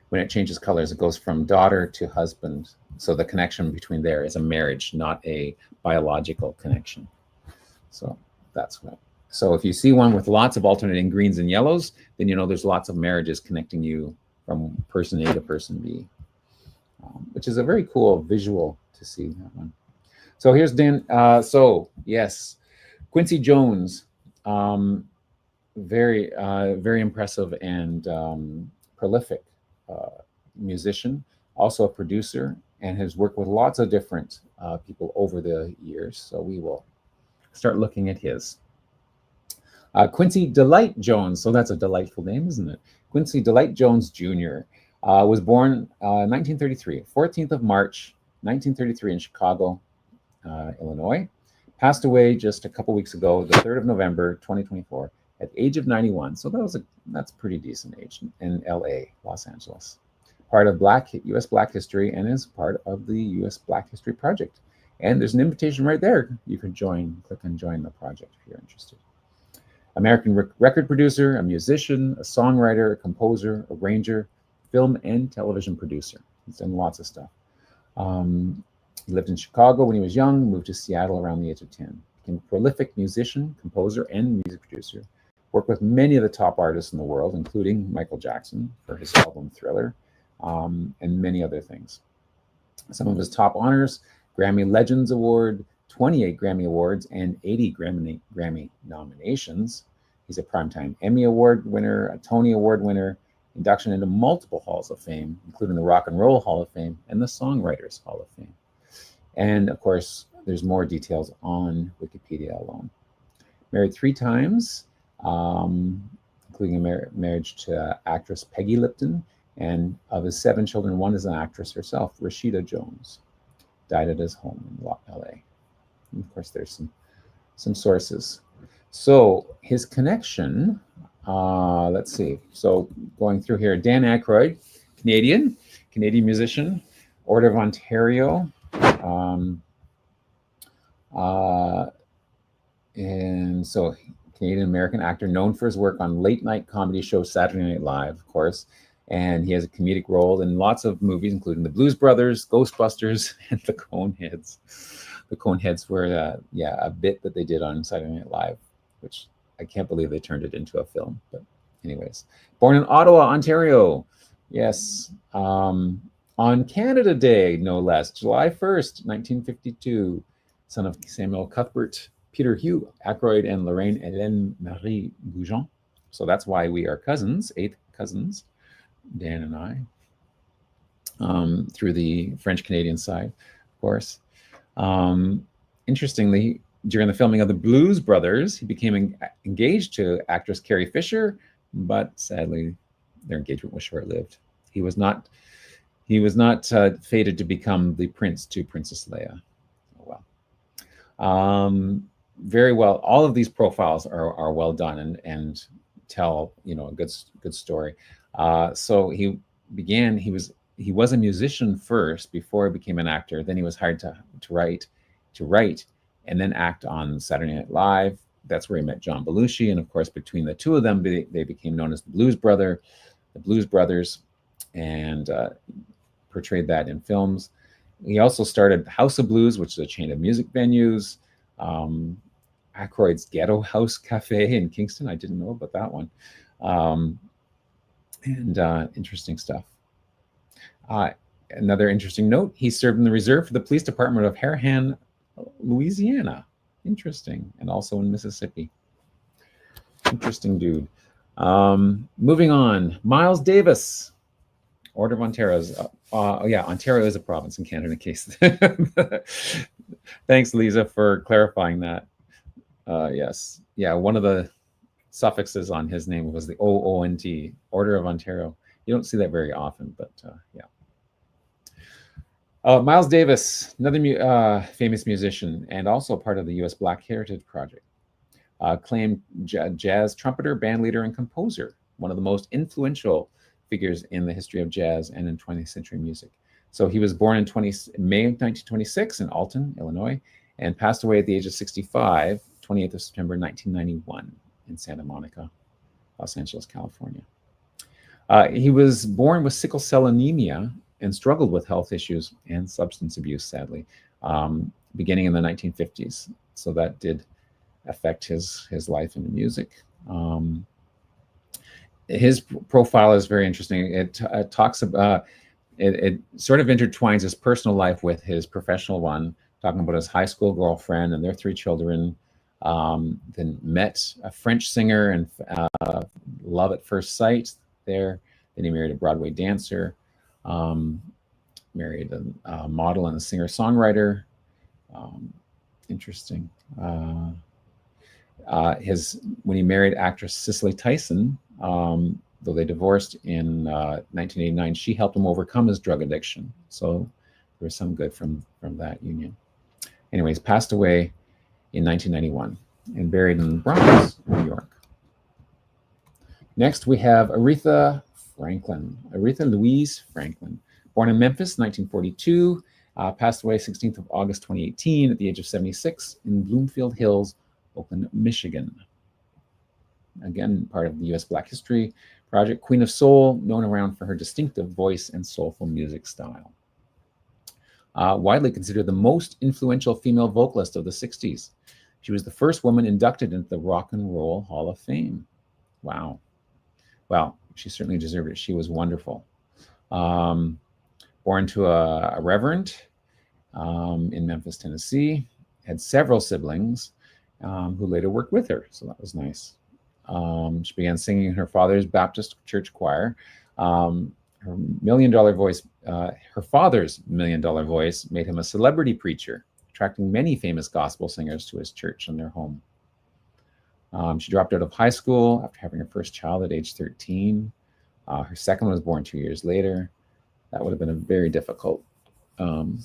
when it changes colors, it goes from daughter to husband. So the connection between there is a marriage, not a biological connection. So that's what. So if you see one with lots of alternating greens and yellows, then you know there's lots of marriages connecting you from person A to person B, which is a very cool visual to see that one. So here's Dan. So yes, Quincy Jones, very very impressive and prolific musician, also a producer, and has worked with lots of different people over the years. So we will start looking at his. Quincy Delight Jones. So that's a delightful name, isn't it? Quincy Delight Jones Jr. Was born 1933, 14th of March, 1933 in Chicago, Illinois. Passed away just a couple weeks ago, the 3rd of November, 2024, at the age of 91. So that's pretty decent age in LA, Los Angeles. Part of U.S. Black History and is part of the U.S. Black History Project. And there's an invitation right there. You can click and join the project if you're interested. American record producer, a musician, a songwriter, a composer, arranger, film and television producer. He's done lots of stuff. He lived in Chicago when he was young, moved to Seattle around the age of 10. Became a prolific musician, composer, and music producer. Worked with many of the top artists in the world, including Michael Jackson for his album Thriller, and many other things. Some of his top honors: Grammy Legends Award, 28 Grammy Awards, and 80 Grammy nominations. He's a Primetime Emmy Award winner, a Tony Award winner, induction into multiple halls of fame, including the Rock and Roll Hall of Fame and the Songwriters Hall of Fame. And of course, there's more details on Wikipedia alone. Married 3 times, including a marriage to actress Peggy Lipton. And of his 7 children, 1 is an actress herself, Rashida Jones. Died at his home in LA. And of course, there's some sources. So his connection, let's see. So going through here, Dan Aykroyd, Canadian musician, Order of Ontario, and so Canadian-American actor known for his work on late-night comedy show Saturday Night Live, of course, and he has a comedic role in lots of movies, including The Blues Brothers, Ghostbusters, and The Coneheads. The Coneheads were, a bit that they did on Saturday Night Live, which I can't believe they turned it into a film. But anyways, born in Ottawa, Ontario. Yes. On Canada Day, no less, July 1st, 1952, son of Samuel Cuthbert, Peter Hugh Aykroyd, and Lorraine Hélène Marie Goujon. So that's why we are cousins, 8th cousins, Dan and I, through the French-Canadian side, of course. Interestingly, during the filming of The Blues Brothers, he became engaged to actress Carrie Fisher, but sadly, their engagement was short-lived. He was not fated to become the prince to Princess Leia. Oh well. Very well. All of these profiles are well done and tell a good story. So he was a musician first before he became an actor. Then he was hired to write, and then act on Saturday Night Live. That's where he met John Belushi, and of course, between the two of them, they became known as the Blues Brothers, and portrayed that in films. He also started House of Blues, which is a chain of music venues. Aykroyd's Ghetto House Cafe in Kingston. I didn't know about that one. And interesting stuff. Another interesting note, he served in the reserve for the police department of Harahan, Louisiana. Interesting. And also in Mississippi. Interesting dude. Moving on, Miles Davis, Order of Ontario's. Ontario is a province in Canada, in case. Thanks, Lisa, for clarifying that. Yes. Yeah, one of the suffixes on his name was the OONT, Order of Ontario. You don't see that very often, but yeah. Miles Davis, another famous musician and also part of the U.S. Black Heritage Project. Acclaimed jazz trumpeter, bandleader, and composer. One of the most influential figures in the history of jazz and in 20th century music. So he was born in May of 1926 in Alton, Illinois, and passed away at the age of 65, 28th of September 1991 in Santa Monica, Los Angeles, California. He was born with sickle cell anemia and struggled with health issues and substance abuse, sadly, beginning in the 1950s. So that did affect his life in the music. His profile is very interesting. It talks about, it sort of intertwines his personal life with his professional one, talking about his high school girlfriend and their 3 children, then met a French singer and love at first sight there. Then he married a Broadway dancer, married a model and a singer-songwriter. Interesting. When he married actress Cicely Tyson, though they divorced in 1989, she helped him overcome his drug addiction. So there was some good from that union. Anyways, passed away in 1991 and buried in the Bronx, New York. Next, we have Aretha Louise Franklin, born in Memphis, 1942, passed away 16th of August, 2018, at the age of 76 in Bloomfield Hills, Oakland, Michigan. Again, part of the U.S. Black History Project. Queen of Soul, known around for her distinctive voice and soulful music style. Widely considered the most influential female vocalist of the 60s. She was the first woman inducted into the Rock and Roll Hall of Fame. Wow. Well, she certainly deserved it. She was wonderful. Born to a reverend in Memphis, Tennessee. Had several siblings who later worked with her, so that was nice. She began singing in her father's Baptist church choir. Her father's $1 million voice made him a celebrity preacher, attracting many famous gospel singers to his church and their home. She dropped out of high school after having her first child at age 13. Her second one was born 2 years later. That would have been a very difficult time.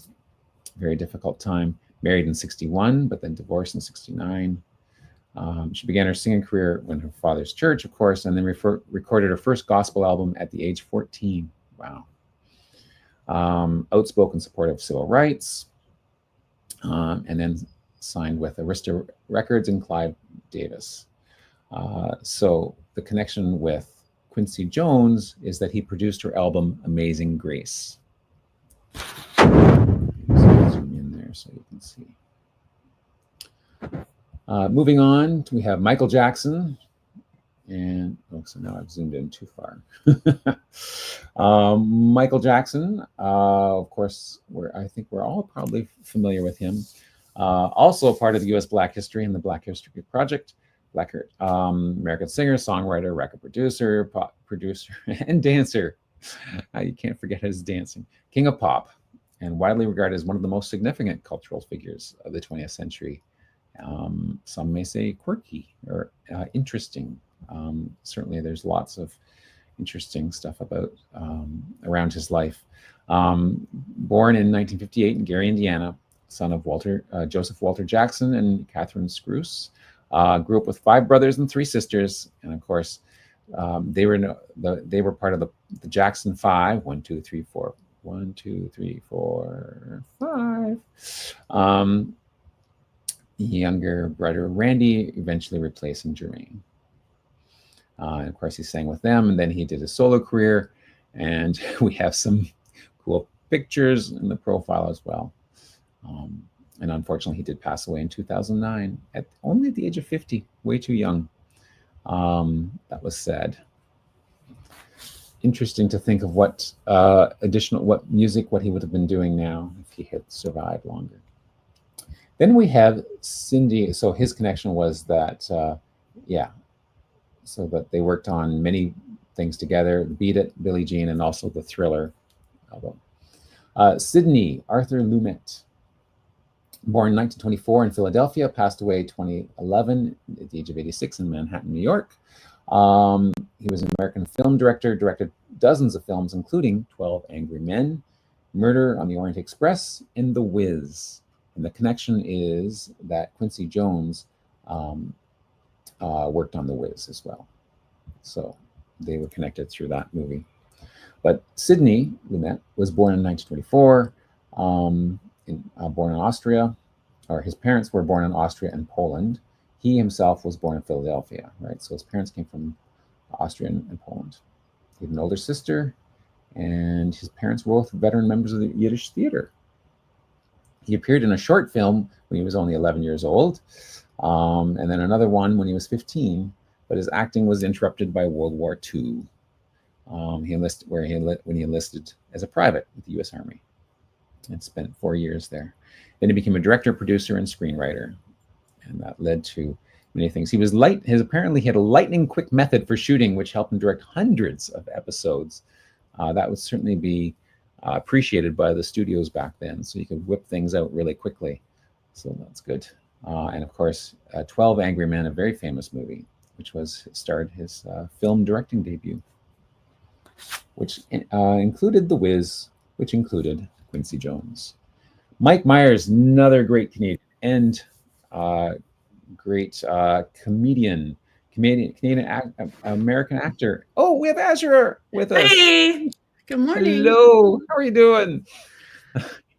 Married in 61, but then divorced in 69. She began her singing career in her father's church, of course, and then recorded her first gospel album at the age of 14. Wow. Outspoken support of civil rights, and then signed with Arista Records and Clive Davis. So the connection with Quincy Jones is that he produced her album Amazing Grace. Zoom in there so you can see. Moving on, we have Michael Jackson. And so now I've zoomed in too far. Michael Jackson, of course, I think we're all probably familiar with him. Also a part of the U.S. Black History and the Black History Project. American singer, songwriter, record producer, pop producer, and dancer. You can't forget his dancing. King of pop, and widely regarded as one of the most significant cultural figures of the 20th century. Some may say quirky or interesting. Certainly there's lots of interesting stuff about around his life. Born in 1958 in Gary, Indiana, son of Joseph Walter Jackson and Catherine Scrouse. Grew up with 5 brothers and 3 sisters, and of course, they were part of the Jackson 5. 1, 2, 3, 4. 1, 2, 3, 4, 5. Younger brother Randy eventually replacing Jermaine. And of course, he sang with them, and then he did a solo career. And we have some cool pictures in the profile as well. And unfortunately, he did pass away in 2009 at only the age of 50, way too young. That was sad. Interesting to think of what he would have been doing now if he had survived longer. Then we have Cindy. So his connection was that, so that they worked on many things together, Beat It, Billie Jean, and also the Thriller album. Sidney Arthur Lumet, born in 1924 in Philadelphia, passed away 2011 at the age of 86 in Manhattan, New York. He was an American film director, directed dozens of films, including 12 Angry Men, Murder on the Orient Express, and The Wiz. And the connection is that Quincy Jones worked on The Wiz as well. So they were connected through that movie. But Sidney Lumet was born in 1924, born in Austria, or his parents were born in Austria and Poland. He himself was born in Philadelphia, right? So his parents came from Austria and Poland. He had an older sister, and his parents were both veteran members of the Yiddish theater. He appeared in a short film when he was only 11 years old, and then another one when he was 15, but his acting was interrupted by World War II. When he enlisted as a private with the U.S. Army and spent 4 years there. Then he became a director, producer, and screenwriter, and that led to many things. He apparently had a lightning quick method for shooting, which helped him direct hundreds of episodes. That would certainly be appreciated by the studios back then, so you could whip things out really quickly. So that's good. And of course, 12 Angry Men, a very famous movie, which starred his film directing debut, which included The Wiz, which included Quincy Jones. Mike Myers, another great Canadian and great Canadian American actor. Oh, we have Azure with us. Hey, good morning. Hello, how are you doing?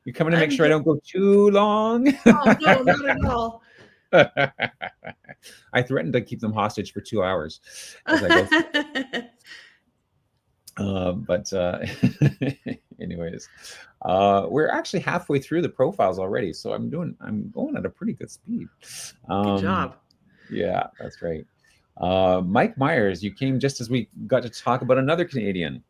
You're coming to make sure I don't go too long? Oh, no, not at all. I threatened to keep them hostage for 2 hours as I go. But anyways, we're actually halfway through the profiles already, so I'm going at a pretty good speed. Good job. Yeah, that's right. Mike Myers, you came just as we got to talk about another Canadian.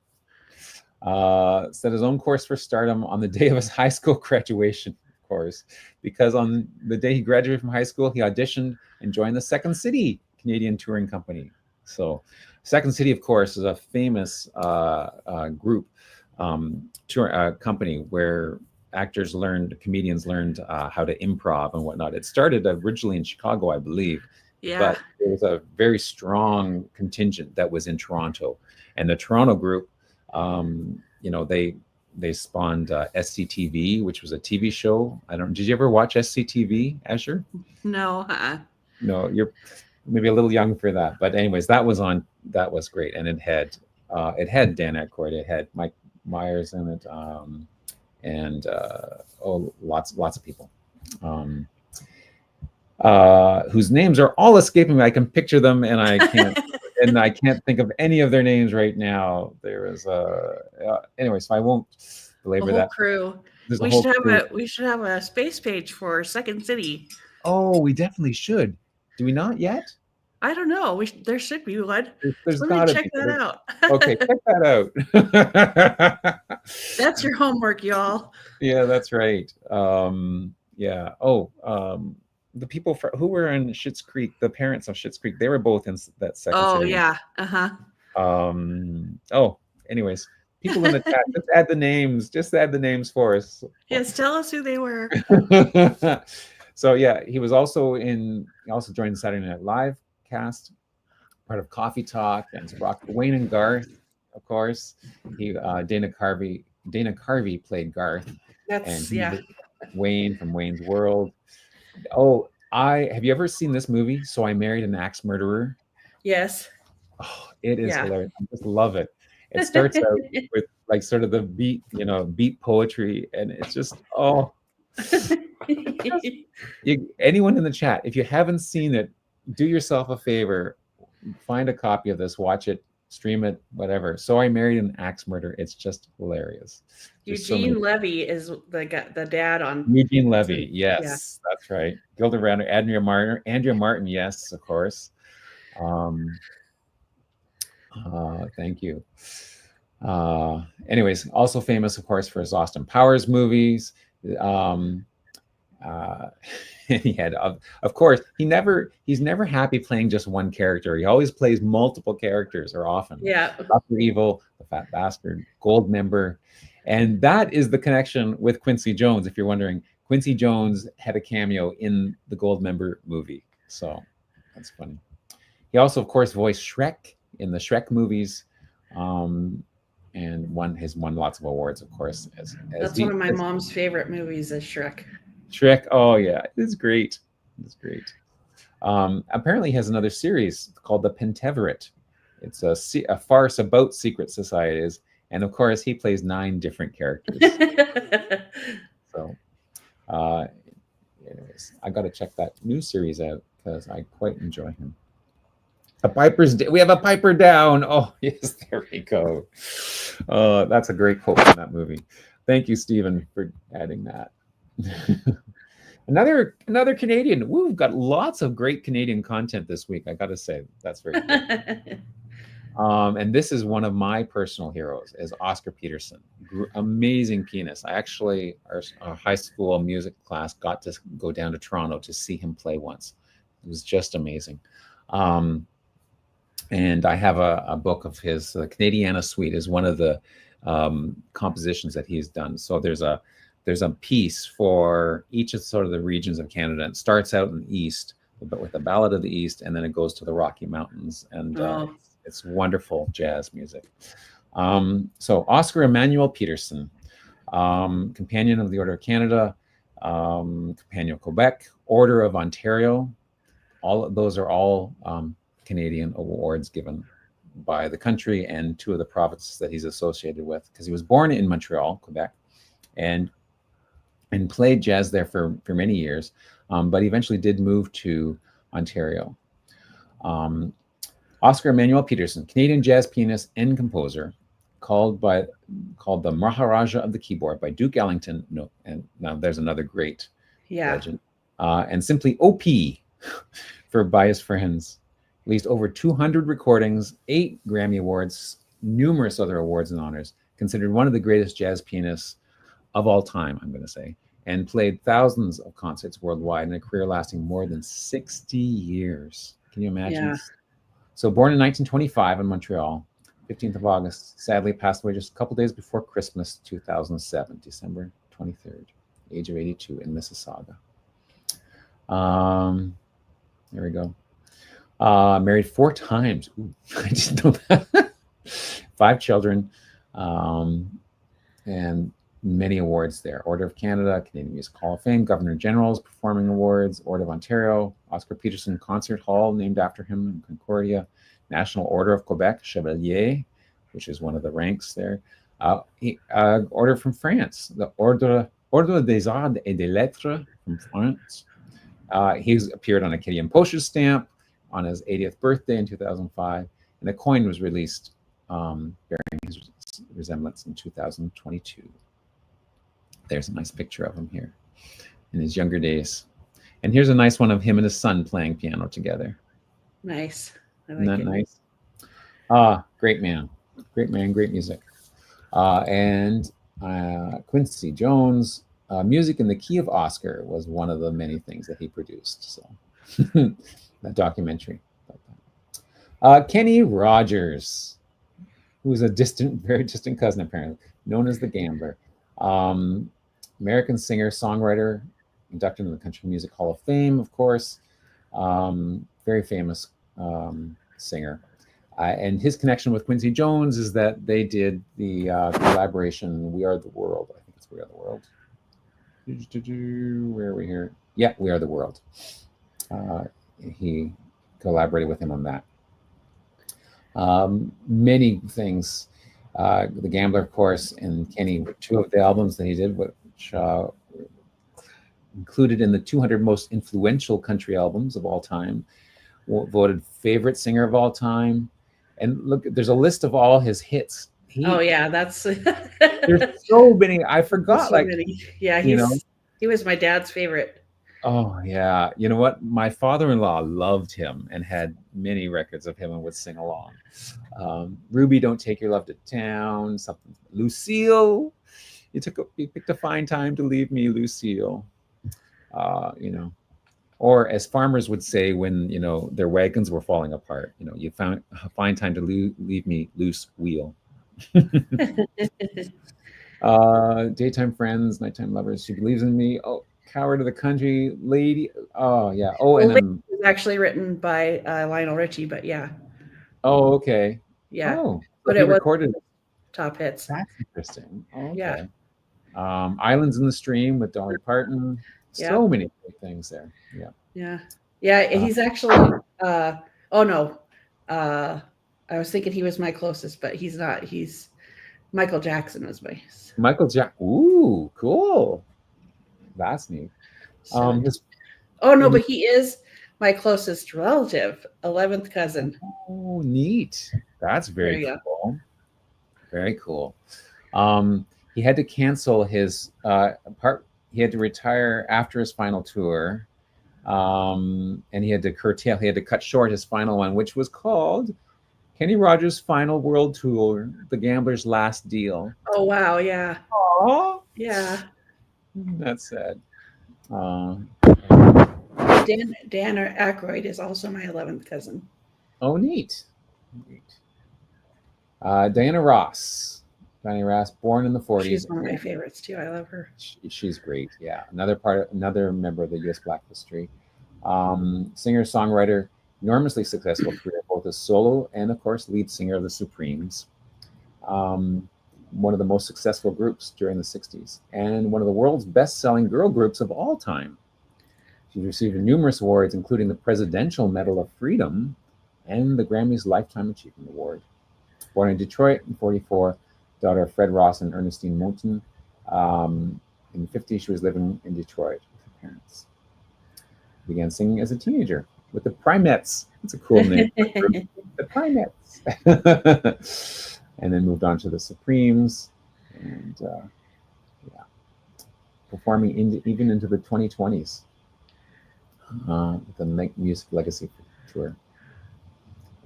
Set his own course for stardom on the day of his high school graduation, of course, because on the day he graduated from high school, he auditioned and joined the Second City Canadian touring company. So Second City, of course, is a famous group, company where comedians learned how to improv and whatnot. It started originally in Chicago, I believe, Yeah. but there was a very strong contingent that was in Toronto, and the Toronto group, they spawned SCTV, which was a TV show. Did you ever watch SCTV, Asher? No. No, you're maybe a little young for that. But anyways, that was great, and it had Dan Aykroyd, it had Mike Myers in it, and lots of people. Whose names are all escaping me. I can picture them, and I can't think of any of their names right now. There is anyway, so I won't belabor that. Crew. We should have a space page for Second City. Oh, we definitely should. Do we not yet? I don't know. There should be one. There's Let gotta me check be. that out. Okay, check that out. That's your homework, y'all. Yeah, that's right. Yeah. Oh, the people who were in Schitt's Creek, the parents of Schitt's Creek, they were both in that second. Oh, series. yeah. Anyways, people in the chat, just add the names for us. Yes, tell us who they were. So yeah, he also joined the Saturday Night Live cast, part of Coffee Talk, and Wayne and Garth, of course. Dana Carvey played Garth. Wayne from Wayne's World. Oh, have you ever seen this movie? So I Married an Axe Murderer. Yes. Oh, it is hilarious. I just love it. It starts out with like sort of the beat poetry, and it's just anyone in the chat, if you haven't seen it, do yourself a favor, find a copy of this, watch it, stream it, whatever. So I Married an Axe Murderer. It's just hilarious. Eugene Levy is the dad on Eugene Levy. Yes, that's right. Gilda Radner, Andrea Martin. Yes, of course. Thank you. Anyways, also famous, of course, for his Austin Powers movies. He had, of course, he's never happy playing just one character. He always plays multiple characters, or often. Yeah. Dr. Evil, the Fat Bastard, Goldmember. And that is the connection with Quincy Jones. If you're wondering, Quincy Jones had a cameo in the Goldmember movie. So that's funny. He also, of course, voiced Shrek in the Shrek movies, and has won lots of awards, of course. That's one of my mom's favorite movies is Shrek. Shrek, oh yeah, it's great. It's great. Apparently he has another series called The Penteveret. It's a farce about secret societies. And of course, he plays 9 different characters. So, anyways, I got to check that new series out because I quite enjoy him. We have a Piper down. Oh, yes, there we go. That's a great quote from that movie. Thank you, Stephen, for adding that. Another Canadian. We've got lots of great Canadian content this week, I got to say. That's very good. And this is one of my personal heroes, is Oscar Peterson. Amazing pianist. I actually, our high school music class got to go down to Toronto to see him play once. It was just amazing. And I have a book of his. The Canadiana Suite is one of the compositions that he's done. So there's a piece for each of sort of the regions of Canada. It starts out in the East, but with the Ballad of the East, and then it goes to the Rocky Mountains, and it's wonderful jazz music. So Oscar Emmanuel Peterson, Companion of the Order of Canada, Companion of Quebec, Order of Ontario. All of those are all Canadian awards given by the country and 2 of the provinces that he's associated with, because he was born in Montreal, Quebec, and played jazz there for many years, but he eventually did move to Ontario. Oscar Emmanuel Peterson, Canadian jazz pianist and composer, called the Maharaja of the Keyboard by Duke Ellington. No, and now there's another great legend, and simply OP by his friends. Released over 200 recordings, 8 Grammy Awards, numerous other awards and honors. Considered one of the greatest jazz pianists of all time, I'm going to say, and played thousands of concerts worldwide in a career lasting more than 60 years. Can you imagine? Yeah. So born in 1925 in Montreal, 15th of August, sadly passed away just a couple days before Christmas 2007, December 23rd, age of 82 in Mississauga. There we go. Married 4 times. Ooh, I didn't know that. 5 children, and many awards there. Order of Canada, Canadian Music Hall of Fame, Governor General's Performing Awards, Order of Ontario, Oscar Peterson Concert Hall named after him in Concordia, National Order of Quebec, Chevalier, which is one of the ranks there. Order from France, the Ordre des Arts et des Lettres from France. He's appeared on a Canadian postage stamp on his 80th birthday in 2005, and a coin was released bearing his resemblance in 2022. There's a nice picture of him here in his younger days. And here's a nice one of him and his son playing piano together. Nice. Isn't that nice? Great man, great music. And Quincy Jones, Music in the Key of Oscar was one of the many things that he produced. So that documentary. Kenny Rogers, who's a very distant cousin apparently, known as the Gambler. American singer, songwriter, inducted into the Country Music Hall of Fame, of course. Very famous singer. And his connection with Quincy Jones is that they did the collaboration We Are the World. I think it's We Are the World. Where are we here? Yeah, We Are the World. He collaborated with him on that. Many things. The Gambler, of course, and Kenny, 2 of the albums that he did, which included in the 200 most influential country albums of all time, voted favorite singer of all time. And look, there's a list of all his hits. That's There's so many. I forgot. So many. Yeah, he was my dad's favorite. Oh yeah, you know what? My father-in-law loved him and had many records of him and would sing along. Ruby, Don't Take Your Love to Town. Something. Lucille, you picked a fine time to leave me, Lucille. Or as farmers would say when their wagons were falling apart. You found a fine time to leave me, loose wheel. Daytime Friends, Nighttime Lovers, She Believes in Me. Oh, Coward of the Country, Lady. Oh yeah. Oh, and it was actually written by Lionel Richie, but yeah. Oh, okay. Yeah. Oh, but it recorded top hits. That's interesting. Oh, okay. Yeah. Islands in the Stream with Dolly Parton. So many great things there. Yeah. He's actually. Oh no. I was thinking he was my closest, but he's not. He's Michael Jackson was my. Michael Jackson. Ooh, cool. That's neat. But he is my closest relative, 11th cousin. Oh, neat. That's very cool. Very cool. He had to cancel his he had to retire after his final tour. And he had to cut short his final one, which was called Kenny Rogers' Final World Tour, The Gambler's Last Deal. Oh, wow. Yeah. Aww. Yeah. That's sad. Dan Aykroyd is also my 11th cousin. Oh, neat. Diana Ross, born in the 40s. She's one of my favorites too. I love her. She's great. Yeah, another member of the U.S. Black History. Singer, songwriter, enormously successful career, both as solo and, of course, lead singer of the Supremes. One of the most successful groups during the 60s, and one of the world's best-selling girl groups of all time. She's received numerous awards, including the Presidential Medal of Freedom and the Grammy's Lifetime Achievement Award. Born in Detroit in 1944, daughter of Fred Ross and Ernestine Moulton. In the 1950s, she was living in Detroit with her parents. Began singing as a teenager with the Primettes. That's a cool name. The Primettes. And then moved on to the Supremes, and performing even into the 2020s with the Music Legacy Tour,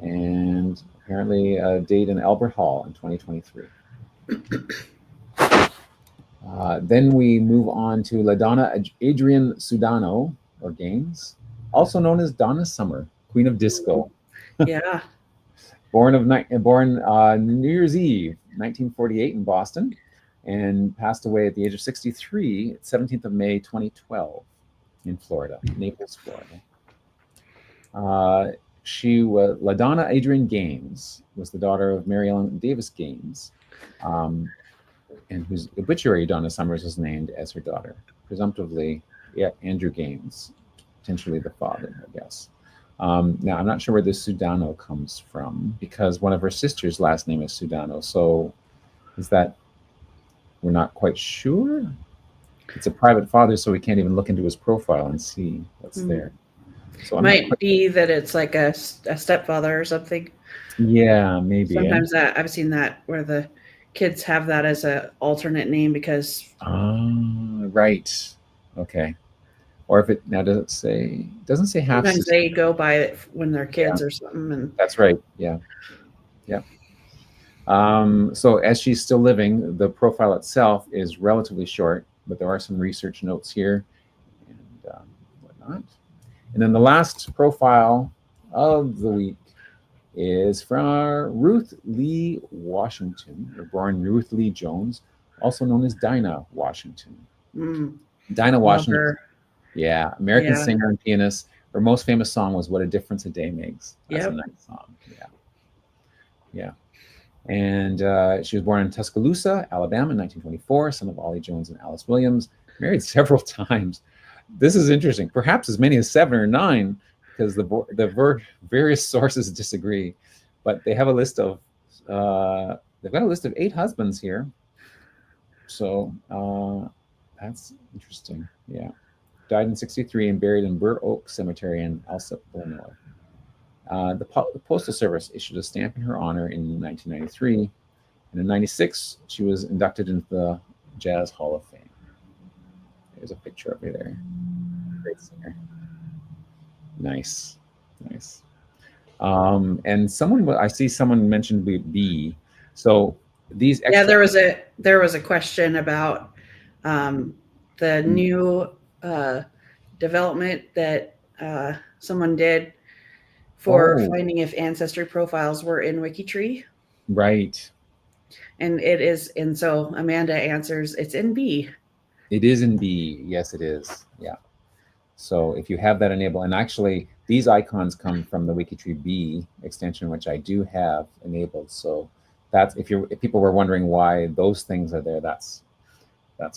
and apparently a date in Albert Hall in 2023. Then we move on to LaDonna Adrienne Sudano, or Gaines, also known as Donna Summer, Queen of Disco. Yeah. Born New Year's Eve, 1948 in Boston, and passed away at the age of 63, 17th of May, 2012, in Florida, Naples, Florida. she was LaDonna Adrian Gaines, was the daughter of Mary Ellen Davis Gaines, and whose obituary Donna Summers was named as her daughter, presumptively, yeah, Andrew Gaines, potentially the father, I guess. Now, I'm not sure where the Sudano comes from, because one of her sister's last name is Sudano. So is that, we're not quite sure? It's a private father, so we can't even look into his profile and see what's there. So might be that it's like a stepfather or something. Yeah, maybe. Sometimes that I've seen that where the kids have that as an alternate name because. Right. Okay. Or if it now doesn't say half. Sometimes they go by it when they're kids or something. And that's right. Yeah. Yeah. So as she's still living, the profile itself is relatively short, but there are some research notes here and whatnot. And then the last profile of the week is from Ruth Lee Washington, or born Ruth Lee Jones, also known as Dinah Washington. Dinah Washington. Yeah, American singer and pianist. Her most famous song was "What a Difference a Day Makes." That's a nice song. Yeah. And she was born in Tuscaloosa, Alabama in 1924, son of Ollie Jones and Alice Williams, married several times. This is interesting, perhaps as many as 7 or 9, because the various sources disagree. But they have a list of, they've got a list of 8 husbands here. So that's interesting, yeah. Died in 1963 and buried in Burr Oak Cemetery in Alsip, Illinois. The Postal Service issued a stamp in her honor in 1993, and in 1996 she was inducted into the Jazz Hall of Fame. There's a picture of her there. Great singer. Nice. And I see someone mentioned B. So these extra. Yeah, there was a question about the new development that someone did for finding if ancestry profiles were in WikiTree. Right. And it is, and so Amanda answers, it's in B. It is in B. Yes, it is. Yeah. So if you have that enabled, and actually these icons come from the WikiTree B extension, which I do have enabled. So that's, if people were wondering why those things are there, that's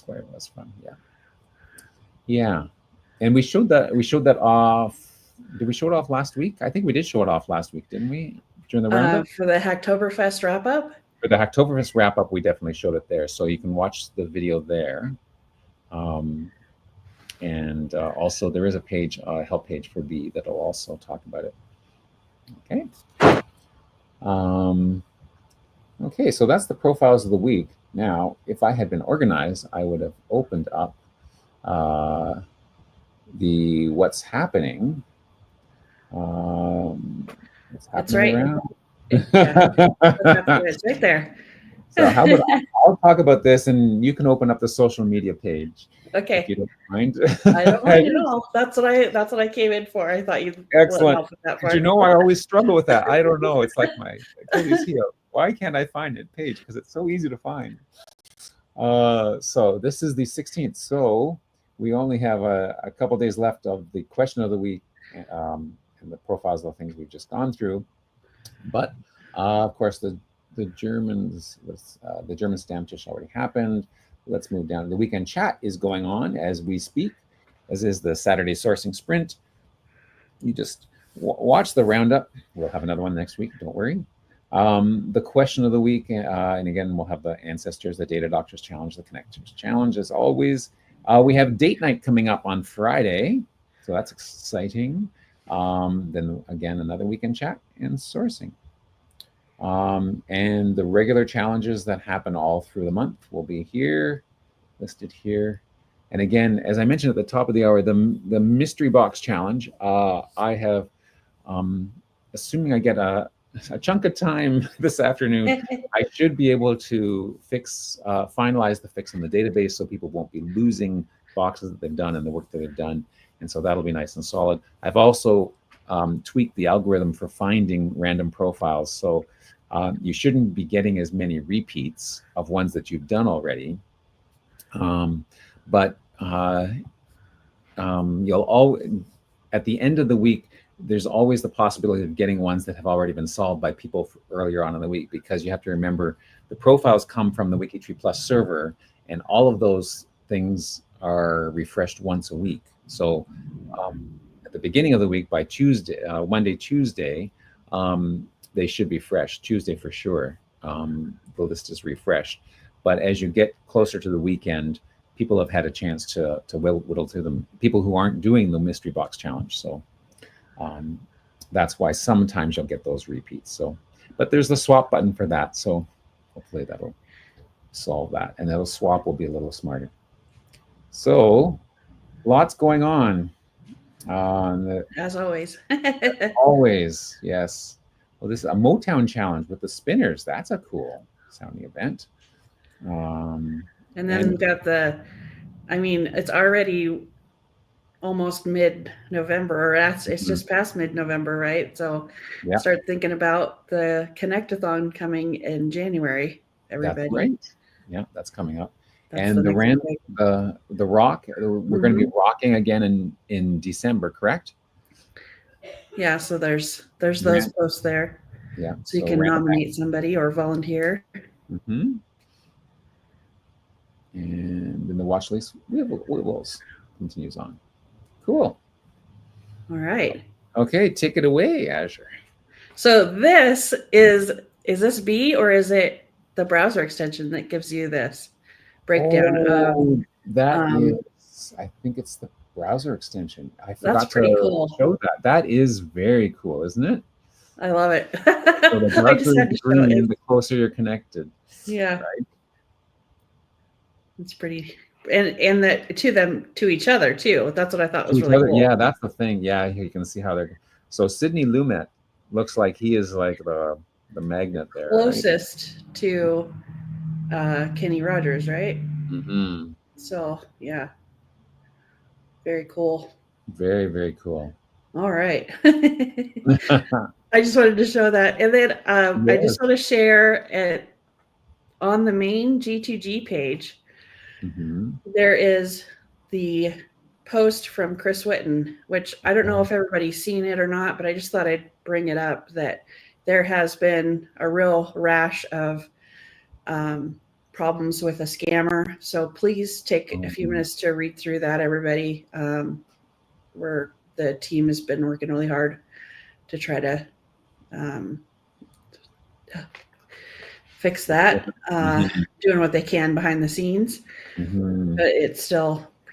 where it was from. Yeah. And we showed that off. Did we show it off last week? I think we did show it off last week, didn't we? During the roundup? For the Hacktoberfest wrap-up? For the Hacktoberfest wrap-up, we definitely showed it there. So you can watch the video there. And also there is a page, help page for B that'll also talk about it. Okay. Okay, so that's the profiles of the week. Now, if I had been organized, I would have opened up the what's happening. That's right. It's right there. So how about I'll talk about this, and you can open up the social media page. Okay. If you don't mind. I don't mind at all. That's what I came in for. I thought you'd excellent. Did you know I always struggle with that? I don't know. It's like my Achilles heel. Why can't I find it page? Because it's so easy to find. So this is the 16th. So we only have a couple days left of the question of the week and the profiles of the things we've just gone through. But of course, the German stamp just already happened. Let's move down. The weekend chat is going on as we speak, as is the Saturday sourcing sprint. You just watch the roundup. We'll have another one next week. Don't worry. The question of the week, and again, we'll have the Ancestors, the Data Doctors Challenge, the Connectors Challenge, as always. We have date night coming up on Friday, so that's exciting. Then again, another weekend chat and sourcing. And the regular challenges that happen all through the month will be here, listed here. And again, as I mentioned at the top of the hour, the mystery box challenge, I have, assuming I get a chunk of time this afternoon, I should be able to finalize the fix in the database so people won't be losing boxes that they've done and the work that they've done. And so that'll be nice and solid. I've also tweaked the algorithm for finding random profiles. So you shouldn't be getting as many repeats of ones that you've done already. But you'll all, at the end of the week, there's always the possibility of getting ones that have already been solved by people earlier on in the week, because you have to remember the profiles come from the WikiTree Plus server, and all of those things are refreshed once a week. So at the beginning of the week, by Tuesday, Monday, Tuesday, they should be fresh. Tuesday for sure, the list is refreshed. But as you get closer to the weekend, people have had a chance to whittle through them. People who aren't doing the mystery box challenge. So that's why sometimes you'll get those repeats. So, but there's the swap button for that. So hopefully that'll solve that, and that'll swap will be a little smarter. So lots going on. As always. Always, yes. Well, this is a Motown challenge with the spinners. That's a cool sounding event. And then we've got it's already almost mid-November, or it's just past mid-November, right? So start thinking about the Connect-a-thon coming in January, everybody. That's right. Yeah, that's coming up. And the rock, we're going to be rocking again in December, correct? Yeah, so there's those posts there. Yeah. So you can nominate somebody or volunteer. Mm-hmm. And then the watch list continues on. Cool. All right. Okay, take it away, Azure. So this is this B, or is it the browser extension that gives you this breakdown? I think it's the browser extension. I forgot that's pretty to cool. show that. That is very cool, isn't it? I love it. So the darker the green, the closer you're connected. Yeah. Right. It's pretty, and to each other too. That's what I thought was really cool. Yeah, that's the thing. Yeah, you can see how they're. So Sidney Lumet looks like he is like the magnet there. Closest to Kenny Rogers, right? Mm-hmm. So yeah, very cool. Very, very cool. All right. I just wanted to show that, and then I just want to share on the main G2G page. Mm-hmm. There is the post from Chris Whitten, which I don't know if everybody's seen it or not, but I just thought I'd bring it up, that there has been a real rash of problems with a scammer. So please take a few minutes to read through that, everybody. Where the team has been working really hard to try to fix that, doing what they can behind the scenes. But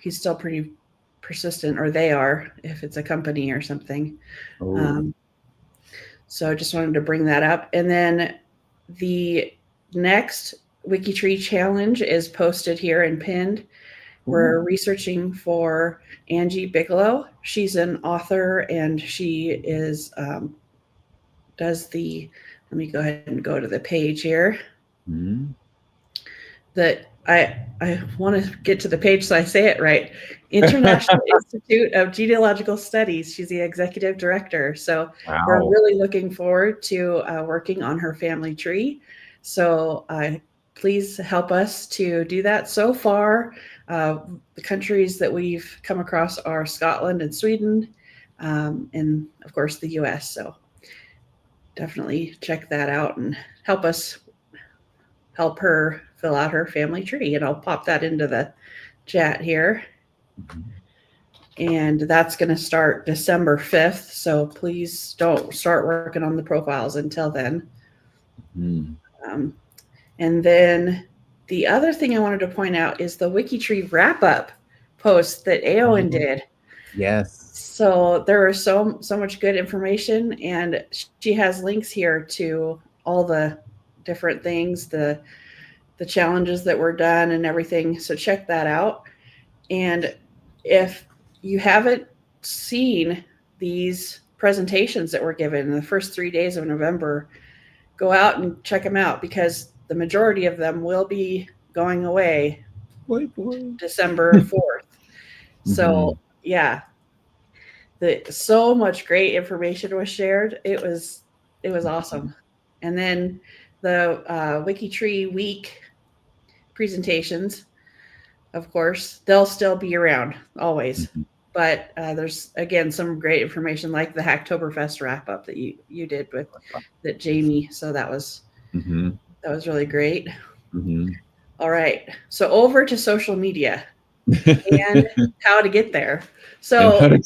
he's still pretty persistent, or they are, if it's a company or something. So I just wanted to bring that up. And then the next WikiTree challenge is posted here and pinned. We're researching for Angie Bigelow. She's an author, and she is let me go ahead and go to the page here. That I want to get to the page so I say it right. International Institute of Genealogical Studies. She's the executive director. So we're really looking forward to working on her family tree. So please help us to do that. So far, the countries that we've come across are Scotland and Sweden, and of course the US. So definitely check that out and help her fill out her family tree. And I'll pop that into the chat here. And that's going to start December 5th. So please don't start working on the profiles until then. And then the other thing I wanted to point out is the WikiTree wrap-up post that Eowyn did. Yes. So there was so much good information, and she has links here to all the different things, the challenges that were done and everything. So check that out. And if you haven't seen these presentations that were given in the first 3 days of November, go out and check them out, because the majority of them will be going away December 4th. So yeah, so much great information was shared. It was awesome. And then the WikiTree week presentations, of course, they'll still be around always. but there's again some great information like the Hacktoberfest wrap up that you did with that Jamie. So that was really great. All right, so over to social media and how to get there. So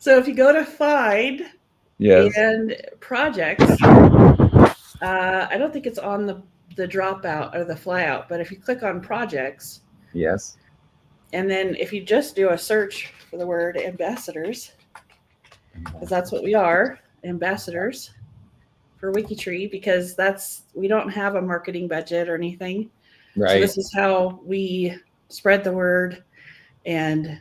so if you go to find and projects, I don't think it's on the dropout or the flyout, but if you click on projects, and then if you just do a search for the word ambassadors, because that's what we are, ambassadors for WikiTree, because we don't have a marketing budget or anything. Right. So this is how we spread the word and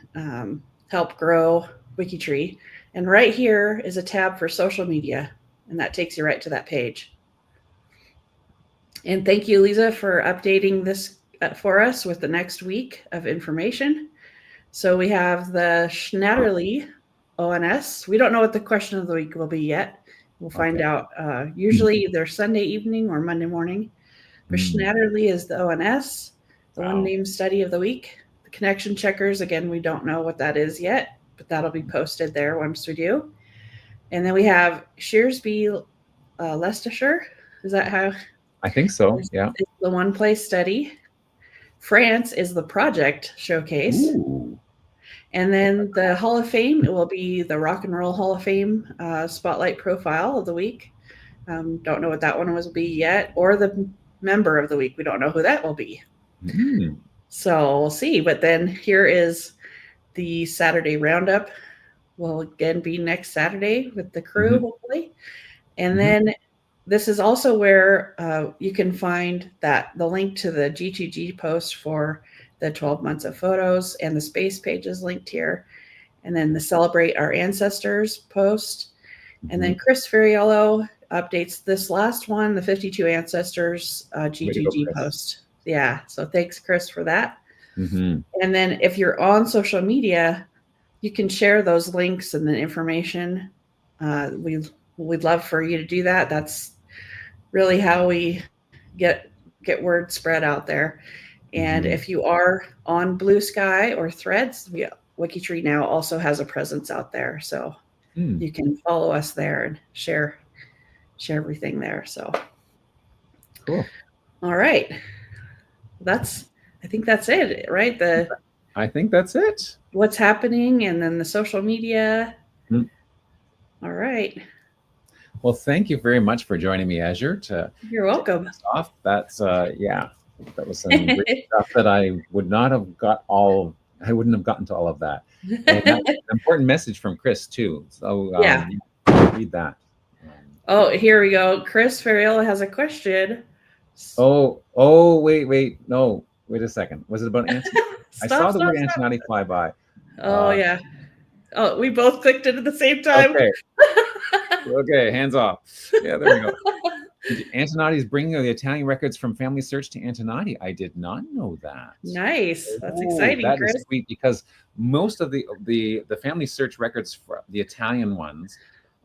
help grow WikiTree. And right here is a tab for social media, and that takes you right to that page. And thank you, Lisa, for updating this for us with the next week of information. So we have the Schnatterly ONS. We don't know what the question of the week will be yet. We'll find out. Usually either Sunday evening or Monday morning. But Schnatterly is the ONS, the one name study of the week. The connection checkers, again, we don't know what that is yet, but that'll be posted there once we do. And then we have Shearsby, Leicestershire. Is that how? I think so, yeah. It's the one place study. France is the project showcase. Ooh. And then the Hall of Fame, it will be the Rock and Roll Hall of Fame Spotlight Profile of the week. Don't know what that one will be yet, or the Member of the Week. We don't know who that will be. So we'll see. But then here is the Saturday Roundup. Will again be next Saturday with the crew, hopefully. And then this is also where you can find the link to the G2G post for the 12 months of photos, and the space page is linked here. And then the Celebrate Our Ancestors post. And then Chris Ferriello updates this last one, the 52 Ancestors G2G post. Yeah, so thanks, Chris, for that. And then if you're on social media, you can share those links and the information. We'd love for you to do that. That's really how we get word spread out there. And if you are on Blue Sky or Threads, WikiTree now also has a presence out there. So you can follow us there and share everything there. So cool. All right. I think that's it, right? I think that's it. What's happening, and then the social media. All right. Well, thank you very much for joining me, Azure. You're welcome. That's that was some great stuff that I would not have got all. I wouldn't have gotten to all of that. And that's an important message from Chris too. So read that. Oh, here we go. Chris Ferriello has a question. Wait. No, wait a second. Was it about Antonati? I saw the word Antonati fly by. Oh, yeah. Oh, we both clicked it at the same time. Okay, hands off. Yeah, there we go. Antonati is bringing the Italian records from Family Search to Antonati. I did not know that. Nice. That's exciting, that Chris. Is sweet, because most of the Family Search records, for the Italian ones,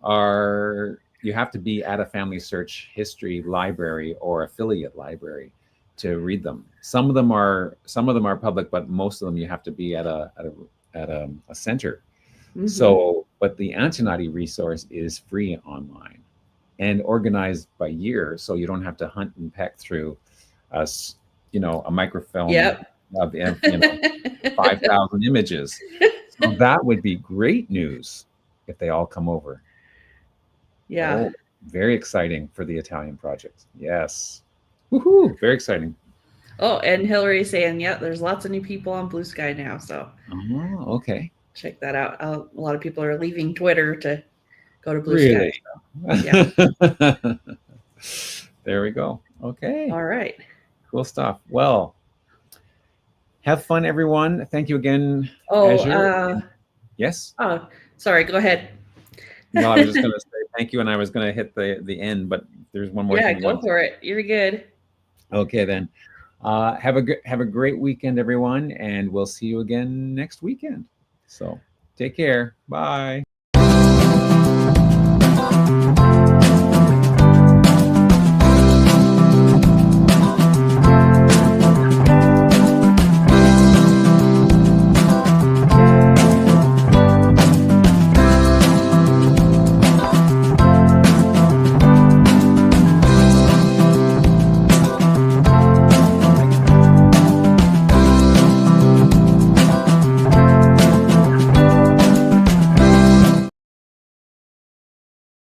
are you have to be at a Family Search history library or affiliate library to read them. Some of them are public, but most of them you have to be at a center. So, but the Antonati resource is free online and organized by year, so you don't have to hunt and peck through a microfilm of 5,000 images. So that would be great news if they all come over. Yeah. Very exciting for the Italian project. Yes. Woohoo! Very exciting. Oh, and Hillary saying, there's lots of new people on Blue Sky now. So okay. Check that out. A lot of people are leaving Twitter to go to Blue Sky. So, yeah. There we go. Okay. All right. Cool stuff. Well, have fun, everyone. Thank you again. Yes? Oh, sorry. Go ahead. No, I was just going to say thank you, and I was going to hit the end, but there's one more thing. Yeah, go for it. You're good. Okay, then. Have a great weekend, everyone, and we'll see you again next weekend. So take care. Bye.